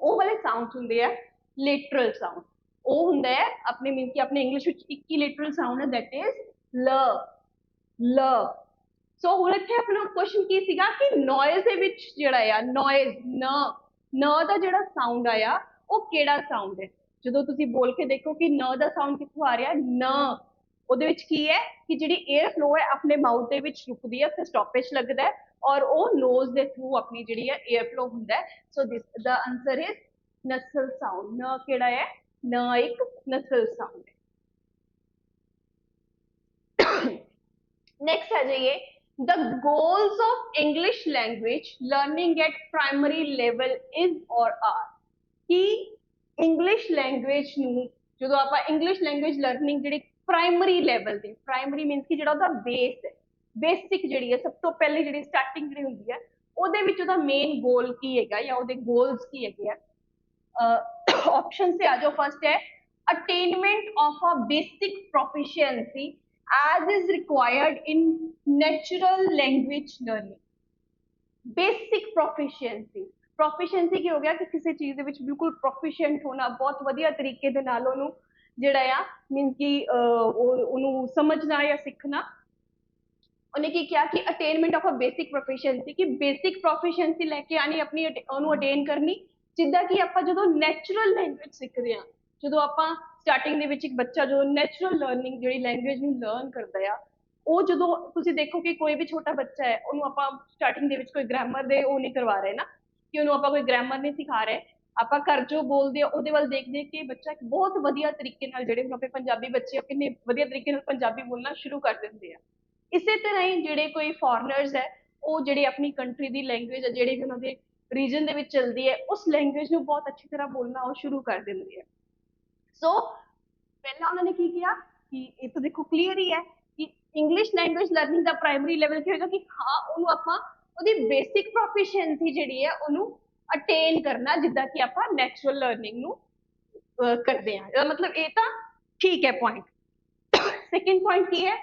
ਉਹ ਵਾਲੇ ਸਾਊਂਡ ਹੁੰਦੇ ਆ ਲੇਟਰਲ ਸਾਊਂਡ। ਉਹ ਹੁੰਦਾ ਹੈ ਆਪਣੇ ਮੀਨਸ ਕਿ ਆਪਣੇ ਇੰਗਲਿਸ਼ ਵਿੱਚ ਇੱਕ ਹੀ ਲੇਟਰਲ ਸਾਊਂਡ ਹੈ, ਦੈਟ ਇਜ਼ ਲ, ਲ। ਸੋ ਹੁਣ ਇੱਥੇ ਆਪਣਾ ਕੁਐਸਚਨ ਕੀ ਸੀਗਾ ਕਿ ਨੋਇਜ਼ ਦੇ ਵਿੱਚ ਜਿਹੜਾ ਆ ਨੋਇਜ਼ ਨ, ਨ ਦਾ ਜਿਹੜਾ ਸਾਊਂਡ ਆਇਆ ਉਹ ਕਿਹੜਾ ਸਾਊਂਡ ਹੈ। ਜਦੋਂ ਤੁਸੀਂ ਬੋਲ ਕੇ ਦੇਖੋ ਕਿ ਨ ਦਾ ਸਾਊਂਡ ਕਿੱਥੋਂ ਆ ਰਿਹਾ, ਨ, ਉਹਦੇ ਵਿੱਚ ਕੀ ਹੈ ਕਿ ਜਿਹੜੀ 에ਅਰ ਫਲੋ ਹੈ ਆਪਣੇ ਮਾਊਥ ਦੇ ਵਿੱਚ ਰੁਕਦੀ ਹੈ, ਫਿਰ ਸਟਾਪੇਜ ਲੱਗਦਾ ਹੈ ਔਰ ਉਹ ਨੋਜ਼ ਦੇ ਥਰੂ ਆਪਣੀ ਜਿਹੜੀ ਹੈ 에ਅਰ ਫਲੋ ਹੁੰਦਾ ਹੈ। ਸੋ ਦਿਸ ਦਾ ਆਨਸਰ ਇਜ਼ ਨਸਲ ਸਾਊਂਡ। ਨ ਕਿਹੜਾ ਹੈ, ਨ ਇੱਕ ਨਸਲ ਸਾਊਂਡ ਹੈ। नेक्स्ट आ जाइए, the goals of English language learning at primary level is और आर, कि इंग्लिश लैंग्वेज ਨੂੰ ਜਦੋਂ ਆਪਾਂ ਇੰਗਲਿਸ਼ ਲੈਂਗੁਏਜ ਲਰਨਿੰਗ ਜਿਹੜੀ ਪ੍ਰਾਇਮਰੀ ਲੈਵਲ ਤੇ, ਪ੍ਰਾਇਮਰੀ ਮੀਨਸ ਕਿ ਜਿਹੜਾ ਉਹਦਾ ਬੇਸ ਹੈ, ਬੇਸਿਕ ਜਿਹੜੀ ਹੈ ਸਭ ਤੋਂ ਪਹਿਲੇ ਜਿਹੜੀ ਸਟਾਰਟਿੰਗ ਜਿਹੜੀ ਹੁੰਦੀ ਹੈ ਉਹਦੇ ਵਿੱਚ ਉਹਦਾ ਮੇਨ ਗੋਲ ਕੀ ਹੈਗਾ ਜਾਂ ਉਹਦੇ ਗੋਲਸ ਕੀ ਹੈਗੇ ਆ। ऑप्शन से आ जाओ, फर्स्ट है attainment of a basic proficiency as is required in natural language learning। Basic proficiency, proficiency ਕੀ ਹੋ ਗਿਆ ਕਿ ਕਿਸੇ ਚੀਜ਼ ਦੇ ਵਿੱਚ ਬਿਲਕੁਲ ਪ੍ਰੋਫੀਸ਼ੀਐਂਟ ਹੋਣਾ, ਬਹੁਤ ਵਧੀਆ ਤਰੀਕੇ ਦੇ ਨਾਲ ਉਹਨੂੰ ਜਿਹੜਾ ਆ ਮੀਨਸ ਕਿ ਉਹਨੂੰ ਸਮਝਣਾ ਜਾਂ ਸਿੱਖਣਾ। ਉਹਨੇ ਕੀ ਕਿਹਾ ਕਿ ਅਟੇਨਮੈਂਟ ਆਫ ਅ ਬੇਸਿਕ ਪ੍ਰੋਫੀਸ਼ੀਐਂਸੀ, ਕਿ ਬੇਸਿਕ ਪ੍ਰੋਫੀਸ਼ੀਐਂਸੀ ਲੈ ਕੇ ਆਣੀ, ਆਪਣੀ ਉਹਨੂੰ ਅਟੇਨ ਕਰਨੀ। ਜਿੱਦਾਂ ਕਿ ਆਪਾਂ ਜਦੋਂ ਨੈਚੁਰਲ ਲੈਂਗੁਏਜ ਸਿੱਖਦੇ ਹਾਂ, ਜਦੋਂ ਆਪਾਂ ਸਟਾਰਟਿੰਗ ਦੇ ਵਿੱਚ ਇੱਕ ਬੱਚਾ ਜਦੋਂ ਨੈਚੁਰਲ ਲਰਨਿੰਗ ਜਿਹੜੀ ਲੈਂਗੁਏਜ ਨੂੰ ਲਰਨ ਕਰਦਾ ਆ, ਉਹ ਜਦੋਂ ਤੁਸੀਂ ਦੇਖੋ ਕਿ ਕੋਈ ਵੀ ਛੋਟਾ ਬੱਚਾ ਹੈ ਉਹਨੂੰ ਆਪਾਂ ਸਟਾਰਟਿੰਗ ਦੇ ਵਿੱਚ ਕੋਈ ਗ੍ਰਾਮਰ ਦੇ ਉਹ ਨਹੀਂ ਕਰਵਾ ਰਹੇ ਨਾ, ਕਿ ਉਹਨੂੰ ਆਪਾਂ ਕੋਈ ਗ੍ਰਾਮਰ ਨਹੀਂ ਸਿਖਾ ਰਹੇ, ਆਪਾਂ ਘਰ ਜੋ ਬੋਲਦੇ ਆ ਉਹਦੇ ਵੱਲ ਦੇਖ ਦੇਖ ਕੇ ਬੱਚਾ ਇੱਕ ਬਹੁਤ ਵਧੀਆ ਤਰੀਕੇ ਨਾਲ, ਜਿਹੜੇ ਹੁਣ ਆਪਣੇ ਪੰਜਾਬੀ ਬੱਚੇ ਆ ਕਿੰਨੇ ਵਧੀਆ ਤਰੀਕੇ ਨਾਲ ਪੰਜਾਬੀ ਬੋਲਣਾ ਸ਼ੁਰੂ ਕਰ ਦਿੰਦੇ ਆ। ਇਸੇ ਤਰ੍ਹਾਂ ਹੀ ਜਿਹੜੇ ਕੋਈ ਫੋਰਨਰਸ ਹੈ ਉਹ ਜਿਹੜੇ ਆਪਣੀ ਕੰਟਰੀ ਦੀ ਲੈਂਗੁਏਜ ਹੈ, ਜਿਹੜੀ ਵੀ ਉਹਨਾਂ ਦੇ ਰੀਜਨ ਦੇ ਵਿੱਚ ਚੱਲਦੀ ਹੈ, ਉਸ ਲੈਂਗੁਏਜ ਨੂੰ ਬਹੁਤ ਅੱਛੀ ਤਰ੍ਹਾਂ ਬੋਲਣਾ ਉਹ ਸ਼ੁਰੂ ਕਰ ਦਿੰਦੇ ਆ। ਸੋ ਪਹਿਲਾਂ ਉਹਨਾਂ ਨੇ ਕੀ ਕਿਹਾ ਕਿ ਇਹ ਤਾਂ ਦੇਖੋ ਕਲੀਅਰ ਹੀ ਹੈ ਕਿ ਇੰਗਲਿਸ਼ ਲੈਂਗੁਏਜ ਲਰਨਿੰਗ ਦਾ ਪ੍ਰਾਇਮਰੀ ਲੈਵਲ ਕੀ ਹੋਏਗਾ ਕਿ ਹਾਂ ਉਹਨੂੰ ਆਪਾਂ ਉਹਦੀ ਬੇਸਿਕ ਪ੍ਰੋਫੀਸ਼ੀਐਂਸੀ ਜਿਹੜੀ ਹੈ ਉਹਨੂੰ ਅਟੇਨ ਕਰਨਾ, ਜਿੱਦਾਂ ਕਿ ਆਪਾਂ ਨੈਚੁਰਲ ਲਰਨਿੰਗ ਨੂੰ ਕਰਦੇ ਹਾਂ। ਇਹਦਾ ਮਤਲਬ ਇਹ ਤਾਂ ਠੀਕ ਹੈ ਪੁਆਇੰਟ। ਸੈਕਿੰਡ ਪੁਆਇੰਟ ਕੀ ਹੈ,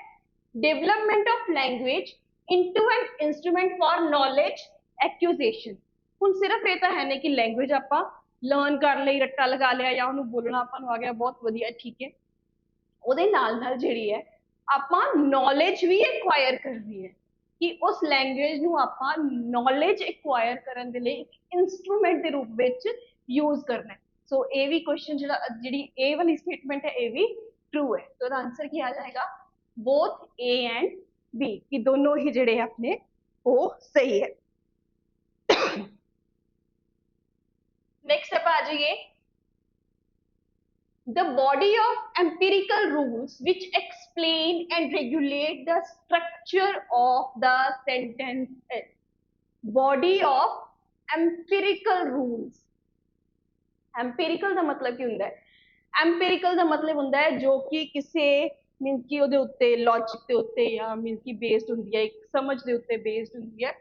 development of language into an instrument for knowledge acquisition। ਹੁਣ ਸਿਰਫ ਇਹ ਤਾਂ ਹੈ ਨਹੀਂ ਕਿ ਲੈਂਗੁਏਜ ਆਪਾਂ ਲਰਨ ਕਰ ਲਈ, ਰੱਟਾ ਲਗਾ ਲਿਆ ਜਾਂ ਉਹਨੂੰ ਬੋਲਣਾ ਆਪਾਂ ਨੂੰ ਆ ਗਿਆ, ਬਹੁਤ ਵਧੀਆ, ਠੀਕ ਹੈ। ਉਹਦੇ ਨਾਲ ਜਿਹੜੀ ਹੈ ਆਪਾਂ ਨੌਲੇਜ ਵੀ ਐਕਵਾਇਰ ਕਰਨੀ ਹੈ ਕਿ ਉਸ ਲੈਂਗੁਏਜ ਨੂੰ ਆਪਾਂ ਨੌਲੇਜ ਐਕਵਾਇਰ ਕਰਨ ਦੇ ਲਈ ਇੱਕ ਇਨਸਟਰੂਮੈਂਟ ਦੇ ਰੂਪ ਵਿੱਚ ਯੂਜ਼ ਕਰਨਾ ਹੈ। ਸੋ ਇਹ ਵੀ ਕੁਐਸਚਨ ਜਿਹੜੀ ਇਹ ਵਾਲੀ ਸਟੇਟਮੈਂਟ ਹੈ ਇਹ ਵੀ ट्रू है। तो आंसर क्या आ जाएगा, बोथ ए एंड बी, कि दोनों ही जड़े अपने वो सही है। नेक्स्ट आप आ जाइए, the body of empirical rules which explain and regulate the structure of the sentence is, body of empirical rules। empirical ਦਾ मतलब ਕੀ ਹੁੰਦਾ है, ਐਮਪੀਰੀਕਲ ਦਾ ਮਤਲਬ ਹੁੰਦਾ ਹੈ ਜੋ ਕਿ ਕਿਸੇ ਮੀਨਸ ਕਿ ਉਹਦੇ ਉੱਤੇ ਲੌਜਿਕ ਦੇ ਉੱਤੇ ਜਾਂ ਮੀਨਸ ਕਿ ਬੇਸਡ ਹੁੰਦੀ ਹੈ, ਇੱਕ ਸਮਝ ਦੇ ਉੱਤੇ ਬੇਸਡ ਹੁੰਦੀ ਹੈ,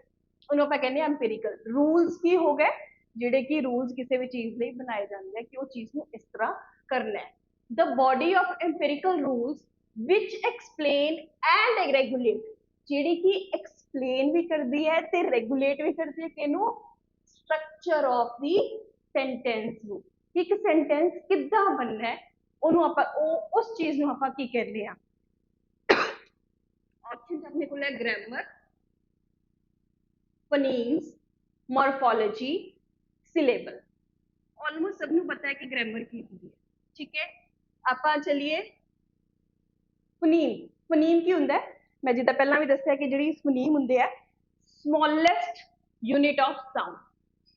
ਉਹਨੂੰ ਆਪਾਂ ਕਹਿੰਦੇ ਹਾਂ ਐਮਪੀਰੀਕਲ। ਰੂਲਸ ਕੀ ਹੋ ਗਏ, ਜਿਹੜੇ ਕਿ ਰੂਲਸ ਕਿਸੇ ਵੀ ਚੀਜ਼ ਲਈ ਬਣਾਏ ਜਾਂਦੇ ਆ ਕਿ ਉਹ ਚੀਜ਼ ਨੂੰ ਇਸ ਤਰ੍ਹਾਂ ਕਰਨਾ ਹੈ। The body of empirical rules which explain and regulate, ਜਿਹੜੀ ਕਿ ਐਕਸਪਲੇਨ ਵੀ ਕਰਦੀ ਹੈ ਤੇ ਰੈਗੂਲੇਟ ਵੀ ਕਰਦੀ ਹੈ ਕਿਹਨੂੰ, ਸਟਰਕਚਰ ਆਫ ਦੀ ਸੈਂਟੈਂਸ ਨੂੰ, ਇੱਕ ਸੈਂਟੈਂਸ ਕਿੱਦਾਂ ਬਣਨਾ ਹੈ ਉਹਨੂੰ ਆਪਾਂ ਉਸ ਚੀਜ਼ ਨੂੰ ਆਪਾਂ ਕੀ ਕਹਿੰਦੇ ਆ। ਆਪਸ਼ਨ ਆਪਣੇ ਕੋਲ ਹੈ ਗ੍ਰਾਮਰ, ਫੋਨੀਮਸ, ਮੋਰਫੋਲੋਜੀ, ਸਿਲੇਬਲ। ਆਲਮੋਸਟ ਸਭ ਨੂੰ ਪਤਾ ਹੈ ਕਿ ਗ੍ਰਾਮਰ ਕੀ ਹੁੰਦੀ ਹੈ, ਠੀਕ ਹੈ। ਆਪਾਂ ਚਲਿਏ ਫੋਨੀਮ। ਫੋਨੀਮ ਕੀ ਹੁੰਦਾ ਹੈ, ਮੈਂ ਜਿੱਦਾਂ ਪਹਿਲਾਂ ਵੀ ਦੱਸਿਆ ਕਿ ਜਿਹੜੀ ਫੋਨੀਮ ਹੁੰਦੇ ਆ ਸਮੋਲੈਸਟ ਯੂਨਿਟ ਆਫ ਸਾਊਂਡ,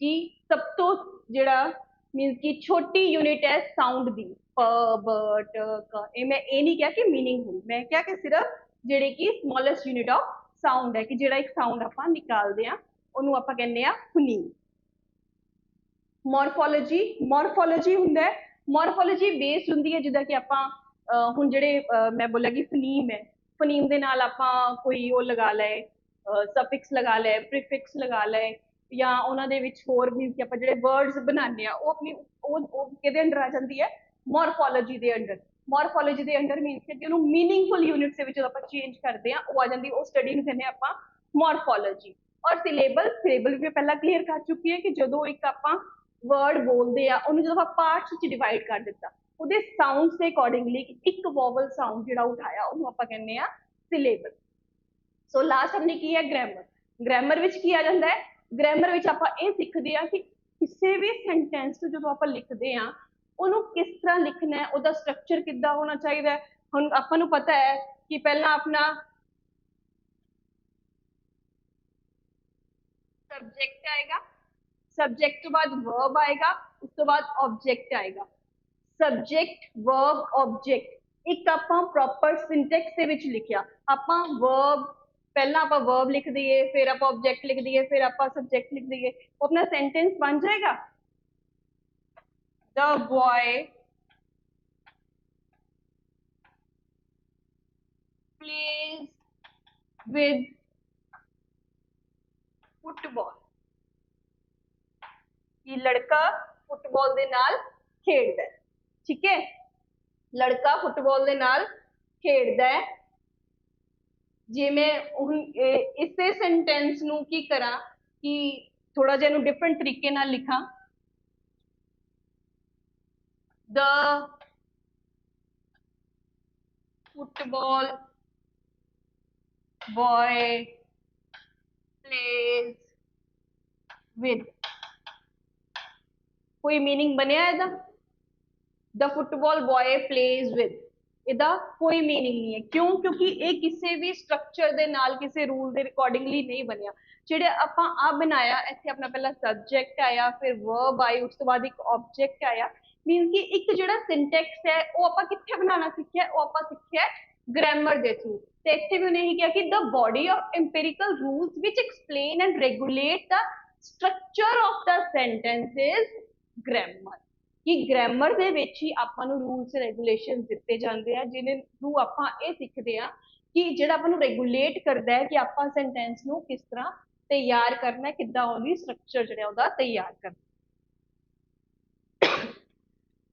ਕਿ ਸਭ ਤੋਂ ਜਿਹੜਾ मीन्स की छोटी यूनिट है साउंड दी, प ब ट क। मैं ये नहीं क्या कि मीनिंगफुल, मैं क्या कि सिर्फ जेड़े की स्मॉलेस्ट यूनिट ऑफ साउंड है कि जेड़ा एक साउंड आपां निकालदे आ ओनू आपां कहंदे आ फोनीम। मॉर्फोलॉजी, मॉर्फोलॉजी हुंदा है, मॉर्फोलॉजी बेस्ड हुंदी है जिद्दां कि आपां हुण जेड़े मैं बोलिया कि फोनीम है, फोनीम दे नाल आपां कोई ओ लगा ले, सफिक्स लगा ले, प्रीफिक्स लगा ले, ਜਾਂ ਉਹਨਾਂ ਦੇ ਵਿੱਚ ਹੋਰ ਮੀਨਸ ਕਿ ਆਪਾਂ ਜਿਹੜੇ ਵਰਡਸ ਬਣਾਉਂਦੇ ਆ ਉਹ ਆਪਣੀ ਉਹ ਕਿਹਦੇ ਅੰਡਰ ਆ ਜਾਂਦੀ ਹੈ, ਮੋਰਫੋਲੋਜੀ ਦੇ ਅੰਡਰ। ਮੋਰਫੋਲੋਜੀ ਦੇ ਅੰਡਰ ਮੀਨਸ ਕਿ ਉਹਨੂੰ ਮੀਨਿੰਗਫੁਲ ਯੂਨਿਟ ਦੇ ਵਿੱਚ ਆਪਾਂ ਚੇਂਜ ਕਰਦੇ ਆ ਉਹ ਆ ਜਾਂਦੀ, ਉਹ ਸਟੱਡੀ ਨੂੰ ਕਹਿੰਦੇ ਆਪਾਂ ਮੋਰਫੋਲੋਜੀ। ਔਰ ਸਿਲੇਬਲ, ਸਿਲੇਬਲ ਵੀ ਪਹਿਲਾਂ ਕਲੀਅਰ ਕਰ ਚੁੱਕੀ ਹੈ ਕਿ ਜਦੋਂ ਇੱਕ ਆਪਾਂ ਵਰਡ ਬੋਲਦੇ ਆ ਉਹਨੂੰ ਜਦੋਂ ਆਪਾਂ ਪਾਰਟਸ ਵਿੱਚ ਡਿਵਾਈਡ ਕਰ ਦਿੱਤਾ ਉਹਦੇ ਸਾਊਂਡਸ ਦੇ ਅਕੋਰਡਿੰਗਲੀ ਇੱਕ ਵੋਵਲ ਸਾਊਂਡ ਜਿਹੜਾ ਉਠਾਇਆ ਉਹਨੂੰ ਆਪਾਂ ਕਹਿੰਦੇ ਆ ਸਿਲੇਬਲ। ਸੋ ਲਾਸਟ हमने की है ग्रामर। ग्रामर ਵਿੱਚ ਕੀ ਆ ਜਾਂਦਾ ਹੈ, ग्रामर ਵਿੱਚ ਆਪਾਂ ਇਹ ਸਿੱਖਦੇ ਆ ਕਿ ਕਿਸੇ ਵੀ ਸੈਂਟੈਂਸ ਨੂੰ ਜਦੋਂ ਆਪਾਂ ਲਿਖਦੇ ਆ ਉਹਨੂੰ ਕਿਸ ਤਰ੍ਹਾਂ ਲਿਖਣਾ ਹੈ, ਉਹਦਾ ਸਟਰਕਚਰ ਕਿੱਦਾਂ ਹੋਣਾ ਚਾਹੀਦਾ ਹੈ। ਹੁਣ ਆਪਾਂ ਨੂੰ ਪਤਾ ਹੈ ਕਿ ਪਹਿਲਾਂ ਆਪਣਾ ਸਬਜੈਕਟ ਆਏਗਾ, ਸਬਜੈਕਟ ਤੋਂ ਬਾਅਦ ਵਰਬ ਆਏਗਾ, ਉਸ ਤੋਂ ਬਾਅਦ ਆਬਜੈਕਟ ਆਏਗਾ। ਸਬਜੈਕਟ, ਵਰਬ, ਆਬਜੈਕਟ ਇੱਕ ਆਪਾਂ ਪ੍ਰੋਪਰ ਸਿੰਟੈਕਸ ਦੇ ਵਿੱਚ ਲਿਖਿਆ। ਆਪਾਂ ਵਰਬ पहला आप वर्ब लिख दिए, फिर आप ऑब्जेक्ट लिख दिए, फिर आप सब्जेक्ट लिख दिए, वो अपना सेंटेंस बन जाएगा। The boy plays with football, ये लड़का फुटबॉल दे नाल खेलदा है, ठीक है। लड़का फुटबॉल दे नाल खेलदा है। जे मैं इसे सेंटेंस नू की करा कि थोड़ा जिहा डिफरेंट तरीके नाल लिखा, the football boy plays with, कोई मीनिंग बनया इहदा, the football boy plays with, ਇਹਦਾ ਕੋਈ मीनिंग नहीं है। क्यों? क्योंकि ये किसी भी स्ट्रक्चर ਦੇ ਨਾਲ ਕਿਸੇ रूल ਦੇ अकॉर्डिंगली नहीं बनया। ਜਿਹੜੇ ਆਪਾਂ ਆ बनाया ਇੱਥੇ अपना पहला सब्जेक्ट आया, फिर वर्ब आई, उस तो बाद एक ऑब्जेक्ट आया, मीन कि एक ਜਿਹੜਾ सिंटैक्स है वो ਆਪਾਂ ਕਿੱਥੇ बनाना सीखिया, वो ਆਪਾਂ सीखिया ग्रामर ਦੇ थ्रू। ਤੇ ਇੱਥੇ ਵੀ ਉਹਨੇ ਇਹ ਕਿਹਾ ਕਿ the body of empirical rules which explain and regulate the structure of the sentence is grammar। कि ग्रामर ਦੇ ਵਿੱਚ ਹੀ ਆਪਾਂ ਨੂੰ ਰੂਲਸ ਰੈਗੂਲੇਸ਼ਨ ਦਿੱਤੇ ਜਾਂਦੇ ਆ ਜਿਹਨੇ ਥਰੂ ਆਪਾਂ ਇਹ ਸਿੱਖਦੇ ਆ ਕਿ ਜਿਹੜਾ ਆਪਾਂ ਨੂੰ ਰੈਗੂਲੇਟ ਕਰਦਾ ਹੈ ਕਿ ਆਪਾਂ ਸੈਂਟੈਂਸ ਨੂੰ ਕਿਸ ਤਰ੍ਹਾਂ ਤਿਆਰ ਕਰਨਾ ਹੈ, ਕਿੱਦਾਂ ਉਹਦੀ ਸਟਰਕਚਰ ਜਿਹੜਾ ਉਹਦਾ ਤਿਆਰ ਕਰਨਾ।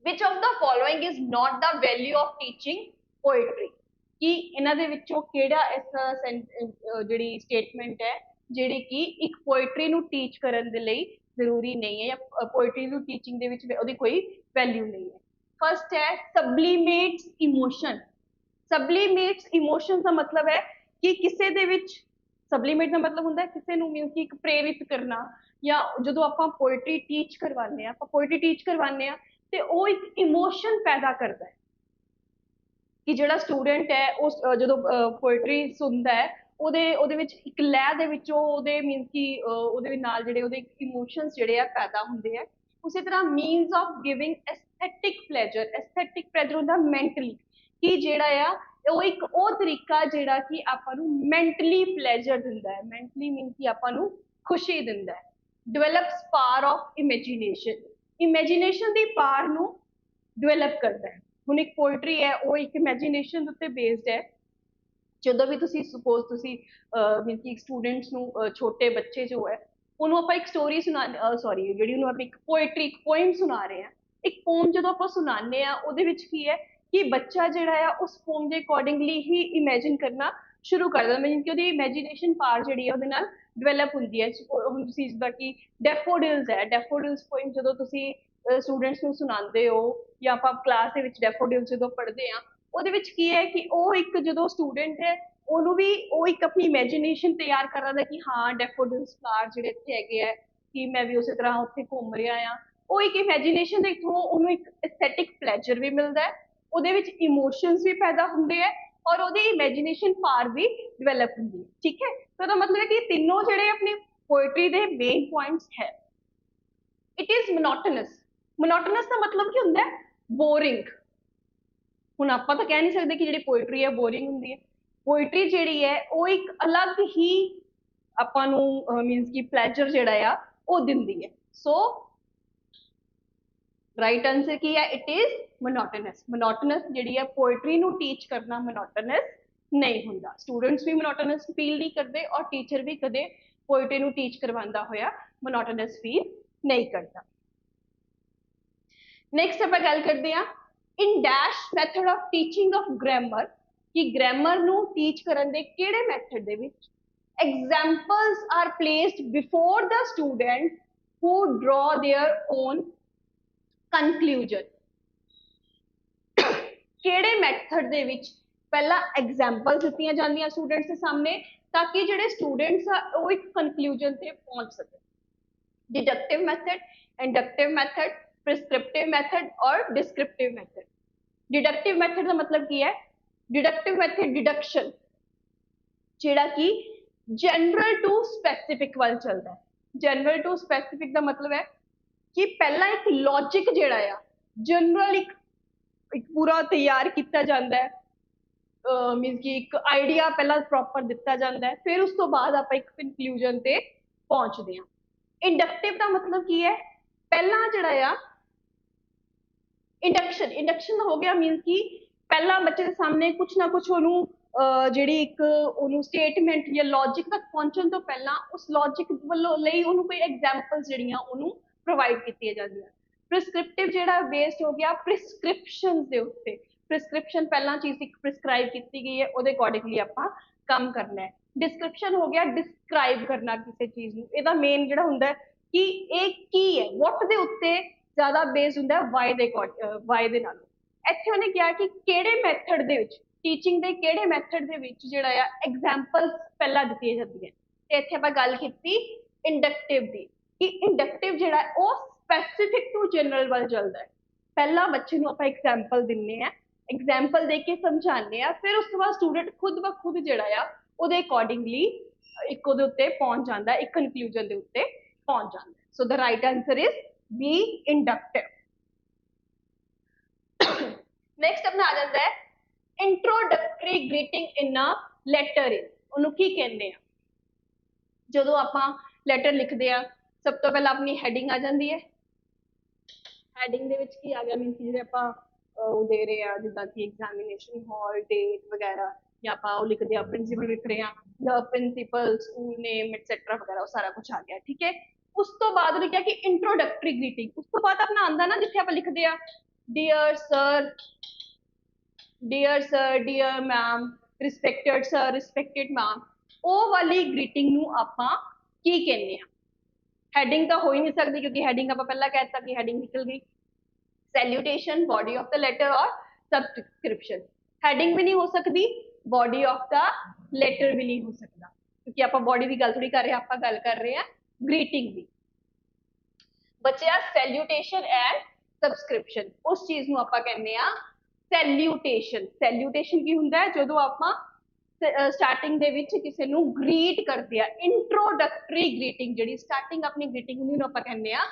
Which of the following is not the value of teaching poetry? कि इन्हां दे विचों किहड़ा ऐसा जिहड़ी स्टेटमेंट है जिहड़ी कि एक पोएट्री नूं टीच करन दे लई जरूरी नहीं है, या पोएट्री नूं टीचिंग दे विच ओहदी कोई वैल्यू नहीं है। फर्स्ट है सब्लीमेट्स इमोशन। सब्लीमेट्स इमोशन का मतलब है कि किसी दे विच सब्लीमेट का मतलब होंदा है किसी नूं मीन कि एक प्रेरित करना, या जो आपां पोएट्री टीच करवाने आ, आपां पोएट्री टीच करवाने आ ते ओह एक इमोशन पैदा करता है कि ਜਿਹੜਾ ਸਟੂਡੈਂਟ ਹੈ ਉਸ ਜਦੋਂ ਪੋਇਟਰੀ ਸੁਣਦਾ ਹੈ ਉਹਦੇ ਵਿੱਚ ਇੱਕ ਲਹਿ ਦੇ ਵਿੱਚੋਂ ਉਹਦੇ ਮੀਨਸ ਕਿ ਉਹਦੇ ਨਾਲ ਜਿਹੜੇ ਉਹਦੇ ਇਮੋਸ਼ਨਸ ਜਿਹੜੇ ਆ ਪੈਦਾ ਹੁੰਦੇ ਆ। ਉਸੇ ਤਰ੍ਹਾਂ means of giving aesthetic pleasure. Aesthetic pleasure ਹੁੰਦਾ ਮੈਂਟਲੀ, ਕਿ ਜਿਹੜਾ ਆ ਉਹ ਇੱਕ ਉਹ ਤਰੀਕਾ ਜਿਹੜਾ ਕਿ ਆਪਾਂ ਨੂੰ ਮੈਂਟਲੀ ਪਲੇਜਰ ਦਿੰਦਾ ਹੈ। ਮੈਂਟਲੀ ਮੀਨ ਕਿ ਆਪਾਂ ਨੂੰ ਖੁਸ਼ੀ ਦਿੰਦਾ ਹੈ। ਡਿਵੈਲਪਸ power of imagination. Imagination the power ਨੂੰ ਡਿਵੈਲਪ ਕਰਦਾ ਹੈ। ਹੁਣ ਇੱਕ ਪੋਇਟਰੀ ਹੈ ਉਹ ਇੱਕ ਇਮੈਜੀਨੇਸ਼ਨ ਦੇ ਉੱਤੇ ਬੇਸਡ ਹੈ। ਜਦੋਂ ਵੀ ਤੁਸੀਂ ਸਪੋਜ਼ ਤੁਸੀਂ ਮੀਨ ਕਿ ਸਟੂਡੈਂਟਸ ਨੂੰ ਛੋਟੇ ਬੱਚੇ ਜੋ ਹੈ ਉਹਨੂੰ ਆਪਾਂ ਇੱਕ ਸਟੋਰੀ ਸੌਰੀ ਜਿਹੜੀ ਉਹਨੂੰ ਆਪਾਂ ਇੱਕ ਪੋਇਟਰੀ ਇੱਕ ਪੋਇਮ ਸੁਣਾ ਰਹੇ ਹਾਂ। ਇੱਕ ਪੋਮ ਜਦੋਂ ਆਪਾਂ ਸੁਣਾਉਂਦੇ ਆ ਉਹਦੇ ਵਿੱਚ ਕੀ ਹੈ ਕਿ ਬੱਚਾ ਜਿਹੜਾ ਆ ਉਸ ਪੋਮ ਦੇ ਅਕੋਰਡਿੰਗਲੀ ਹੀ ਇਮੇਜਿਨ ਕਰਨਾ ਸ਼ੁਰੂ ਕਰ ਦਿੰਦਾ, ਮੀਨ ਕਿ ਉਹਦੀ ਇਮੇਜਿਨੇਸ਼ਨ ਪਾਵਰ ਜਿਹੜੀ ਹੈ ਉਹਦੇ ਨਾਲ ਡਿਵੈਲਪ ਹੁੰਦੀ ਹੈ। ਹੁਣ ਤੁਸੀਂ ਜਿੱਦਾਂ ਕਿ ਡੈਫੋਡਿਲਸ ਹੈ, ਡੈਫੋਡਿਲਸ ਪੋਇਮ ਜਦੋਂ ਤੁਸੀਂ ਸਟੂਡੈਂਟਸ ਨੂੰ ਸੁਣਾਉਂਦੇ ਹੋ ਜਾਂ ਆਪਾਂ ਕਲਾਸ ਦੇ ਵਿੱਚ ਡੈਫੋਡਿਲਸ ਜਦੋਂ ਪੜ੍ਹਦੇ ਆ ਉਹਦੇ ਵਿੱਚ ਕੀ ਹੈ ਕਿ ਉਹ ਇੱਕ ਜਦੋਂ ਸਟੂਡੈਂਟ ਹੈ ਉਹਨੂੰ ਵੀ ਉਹ ਇੱਕ ਆਪਣੀ ਇਮੇਜਿਨੇਸ਼ਨ ਤਿਆਰ ਕਰ ਰਿਹਾ ਕਿ ਹਾਂ ਡੈਫੋਡਿਲਸ ਫਲਾਰ ਜਿਹੜੇ ਇੱਥੇ ਹੈਗੇ ਆ ਕਿ ਮੈਂ ਵੀ ਉਸੇ ਤਰ੍ਹਾਂ ਉੱਥੇ ਘੁੰਮ ਰਿਹਾ ਆ। ਉਹ ਇੱਕ ਇਮੇਜਿਨੇਸ਼ਨ ਦੇ ਥਰੂ ਉਹਨੂੰ ਇੱਕ ਐਸਥੈਟਿਕ ਪਲੇਜਰ ਵੀ ਮਿਲਦਾ ਹੈ, ਉਹਦੇ ਵਿੱਚ ਇਮੋਸ਼ਨਸ ਵੀ ਪੈਦਾ ਹੁੰਦੇ ਆ ਔਰ ਉਹਦੀ ਇਮੇਜਿਨੇਸ਼ਨ ਪਾਵਰ ਵੀ ਡਿਵੈਲਪ ਹੁੰਦੀ ਹੈ। ਠੀਕ ਹੈ, ਤਾਂ ਉਹਦਾ ਮਤਲਬ ਹੈ ਕਿ ਤਿੰਨੋਂ ਜਿਹੜੇ ਆਪਣੀ ਪੋਇਟਰੀ ਦੇ ਮੇਨ ਪੁਆਇੰਟਸ ਹੈ। It is monotonous. ਮੋਨੋਟੋਨਸ ਦਾ ਮਤਲਬ ਕੀ ਹੁੰਦਾ ਹੈ? ਬੋਰਿੰਗ। ਹੁਣ ਆਪਾਂ ਤਾਂ ਕਹਿ ਨਹੀਂ ਸਕਦੇ ਕਿ ਜਿਹੜੀ ਪੋਇਟਰੀ ਹੈ ਬੋਰਿੰਗ ਹੁੰਦੀ ਹੈ। ਪੋਇਟਰੀ ਜਿਹੜੀ ਹੈ ਉਹ ਇੱਕ ਅਲੱਗ ਹੀ ਆਪਾਂ ਨੂੰ ਮੀਨਸ ਕਿ ਪਲੇਜਰ ਜਿਹੜਾ ਆ ਉਹ ਦਿੰਦੀ ਹੈ। ਸੋ ਰਾਈਟ ਆਨਸਰ ਕੀ ਹੈ? It is monotonous. ਮੋਨੋਟੋਨਸ ਜਿਹੜੀ ਹੈ ਪੋਇਟਰੀ ਨੂੰ ਟੀਚ ਕਰਨਾ ਮੋਨੋਟੋਨਸ ਨਹੀਂ ਹੁੰਦਾ। ਸਟੂਡੈਂਟਸ ਵੀ ਮੋਨੋਟੋਨਸ ਫੀਲ ਨਹੀਂ ਕਰਦੇ ਔਰ ਟੀਚਰ ਵੀ ਕਦੇ ਪੋਇਟਰੀ ਨੂੰ ਟੀਚ ਕਰਵਾਉਂਦਾ ਹੋਇਆ ਮੋਨੋਟੋਨਸ ਫੀਲ ਨਹੀਂ ਕਰਦਾ। ਨੈਕਸਟ ਆਪਾਂ ਗੱਲ ਕਰਦੇ ਹਾਂ in dash method of teaching of grammar, ਕਿ ਗ੍ਰਾਮਰ ਨੂੰ ਟੀਚ ਕਰਨ ਦੇ ਕਿਹੜੇ ਮੈਥਡ ਦੇ ਵਿੱਚ examples are placed before the student who draw their own conclusion। ਕਿਹੜੇ ਮੈਥਡ ਦੇ ਵਿੱਚ ਪਹਿਲਾਂ ਐਗਜ਼ਾਮਪਲਸ ਦਿੱਤੀਆਂ ਜਾਂਦੀਆਂ ਸਟੂਡੈਂਟਸ ਦੇ ਸਾਹਮਣੇ ਤਾਂ ਕਿ ਜਿਹੜੇ ਸਟੂਡੈਂਟਸ ਆ ਉਹ ਇੱਕ ਕਨਕਲੂਜਨ ਤੇ ਪਹੁੰਚ ਸਕਣ। Deductive method, inductive method, prescriptive method और डिस्क्रिप्टिव मेथड। डिडक्टिव मेथड का मतलब की है? डिडक्टिव मेथड डिडक्शन जेड़ा की जनरल टू स्पैसिफिक वाल चलता है। जनरल टू स्पैसिफिक का मतलब है कि पहला एक लॉजिक जेड़ा आ जनरल एक पूरा तैयार किया जाता है, मीन कि एक आइडिया पहला प्रॉपर दिता जाता है, फिर उस तो बाद आप एक कनक्लूजन ते पहुंचते हैं। इंडक्टिव का मतलब की है? पहला जड़ा आ इंडक्शन, इंडक्शन हो गया मीन कि पहला बच्चे के सामने कुछ ना कुछ उन्होंने जिहड़ी एक उन्होंने स्टेटमेंट या लॉजिक तक पहुंचने तो पहला उस लॉजिक वालों लई उन्होंने कोई एग्जांपल्स जिहड़ियां उन्होंने प्रोवाइड कीतियां जांदियां। प्रिस्क्रिप्टिव जिहड़ा बेस्ड हो गया प्रिस्क्रिप्शनस दे उत्ते। प्रिस्क्रिप्शन पहला चीज एक प्रिस्क्राइब की गई है, उहदे अकॉर्डिंगली आपां काम करना है। डिस्क्रिप्शन हो गया डिस्क्राइब करना किसी चीज नूं। इहदा मेन जिहड़ा हुंदा है कि एक की है व्हाट दे उत्ते ज्यादा बेस्ड हुंदा है वाई दे नाल। ਇੱਥੇ ਉਹਨੇ ਕਿਹਾ ਕਿ ਕਿਹੜੇ ਮੈਥਡ ਦੇ ਵਿੱਚ ਟੀਚਿੰਗ ਦੇ ਕਿਹੜੇ ਮੈਥਡ ਦੇ ਵਿੱਚ ਜਿਹੜਾ ਆ ਐਗਜ਼ਾਮਪਲਸ ਪਹਿਲਾਂ ਦਿੱਤੀਆਂ ਜਾਂਦੀਆਂ ਤੇ ਇੱਥੇ ਆਪਾਂ ਗੱਲ ਕੀਤੀ ਇੰਡਕਟਿਵ ਦੀ ਕਿ ਇੰਡਕਟਿਵ ਜਿਹੜਾ ਉਹ ਸਪੈਸੀਫਿਕ ਟੂ ਜਨਰਲ ਵੱਲ ਚੱਲਦਾ ਹੈ। ਪਹਿਲਾਂ ਬੱਚੇ ਨੂੰ ਆਪਾਂ ਐਗਜ਼ਾਮਪਲ ਦਿੰਨੇ ਆ, ਐਗਜ਼ਾਮਪਲ ਦੇ ਕੇ ਸਮਝਾਉਂਦੇ ਆ, ਫਿਰ ਉਸ ਤੋਂ ਬਾਅਦ ਸਟੂਡੈਂਟ ਖੁਦ ਬ ਖੁਦ ਜਿਹੜਾ ਆ ਉਹਦੇ ਅਕੋਰਡਿੰਗਲੀ ਇੱਕ ਉਹਦੇ ਉੱਤੇ ਪਹੁੰਚ ਜਾਂਦਾ, ਇੱਕ ਕਨਕਲੂਜਨ ਦੇ ਉੱਤੇ ਪਹੁੰਚ ਜਾਂਦਾ। So the right answer is B inductive. Next अपना आ जाता है introductory greeting in a letter. ਉਹਨੂੰ ਕੀ ਕਹਿੰਦੇ ਆ? ਜਦੋਂ ਆਪਾਂ ਲੈਟਰ ਲਿਖਦੇ ਆ ਸਭ ਤੋਂ ਪਹਿਲਾਂ ਆਪਣੀ ਹੈਡਿੰਗ ਆ ਜਾਂਦੀ ਹੈ। ਹੈਡਿੰਗ ਦੇ ਵਿੱਚ ਕੀ ਆ ਗਿਆ? ਮੀਨਸ ਜਿਹੜੇ ਆਪਾਂ ਉਹ ਦੇ ਰਹੇ ਆ ਜਿੱਦਾਂ ਕਿ ਐਗਜ਼ਾਮੀਨੇਸ਼ਨ ਹਾਲ ਡੇਟ ਵਗੈਰਾ, ਜਾਂ ਆਪਾਂ ਉਹ ਲਿਖਦੇ ਆ ਪ੍ਰਿੰਸੀਪਲ ਲਿਖ ਰਹੇ ਆ ਜਾਂ ਪ੍ਰਿੰਸੀਪਲ ਸਕੂਲ ਨੇਮ ਐਟਸੈਟਰਾ ਵਗੈਰਾ, ਉਹ ਸਾਰਾ ਕੁਝ ਆ ਗਿਆ। ਠੀਕ ਹੈ, ਉਸ ਤੋਂ ਬਾਅਦ ਉਹਨੇ ਕਿਹਾ ਕਿ ਇੰਟਰੋਡਕਟਰੀ ਗ੍ਰੀਟਿੰਗ। ਉਸ ਤੋਂ ਬਾਅਦ ਆਪਣਾ ਆਂਦਾ ਨਾ ਜਿੱਥੇ ਆਪਾਂ ਲਿਖਦੇ ਆ dear sir dear sir, dear ma'am, respected sir, respected ma'am, ਉਹ ਵਾਲੀ ਗ੍ਰੀਟਿੰਗ ਨੂੰ ਆਪਾਂ ਕੀ ਕਹਿੰਦੇ ਆ? ਹੈਡਿੰਗ ਤਾਂ ਹੋ ਹੀ ਨਹੀਂ ਸਕਦੀ ਕਿਉਂਕਿ ਹੈਡਿੰਗ ਆਪਾਂ ਪਹਿਲਾਂ ਕਹਿ ਦਿੱਤਾ ਕਿ ਹੈਡਿੰਗ ਨਿਕਲ ਗਈ। Salutation body of the letter और सबस्क्रिप्शन, हैडिंग भी नहीं हो सकती, बॉडी ऑफ द लेटर भी नहीं हो सकता क्योंकि आप बॉडी की गल थोड़ी कर रहे हैं, आप गल कर रहे हैं ग्रीटिंग की। बच्चा सैल्यूटेशन एंड सबस्क्रिप्शन, उस चीज ਨੂੰ ਆਪਾਂ ਕਹਿੰਦੇ ਆ सैल्यूटेशन। सैल्यूटेशन ਕੀ ਹੁੰਦਾ ਹੈ? ਜਦੋਂ ਆਪਾਂ ਸਟਾਰਟਿੰਗ ਦੇ ਵਿੱਚ ਕਿਸੇ ਨੂੰ ਗ੍ਰੀਟ ਕਰਦੇ ਆ, ਇੰਟਰੋਡਕਟਰੀ ਗ੍ਰੀਟਿੰਗ, ਜਿਹੜੀ ਸਟਾਰਟਿੰਗ ਆਪਣੀ ਗ੍ਰੀਟਿੰਗ ਹੁੰਦੀ ਉਹਨੂੰ ਆਪਾਂ ਕਹਿੰਦੇ ਆ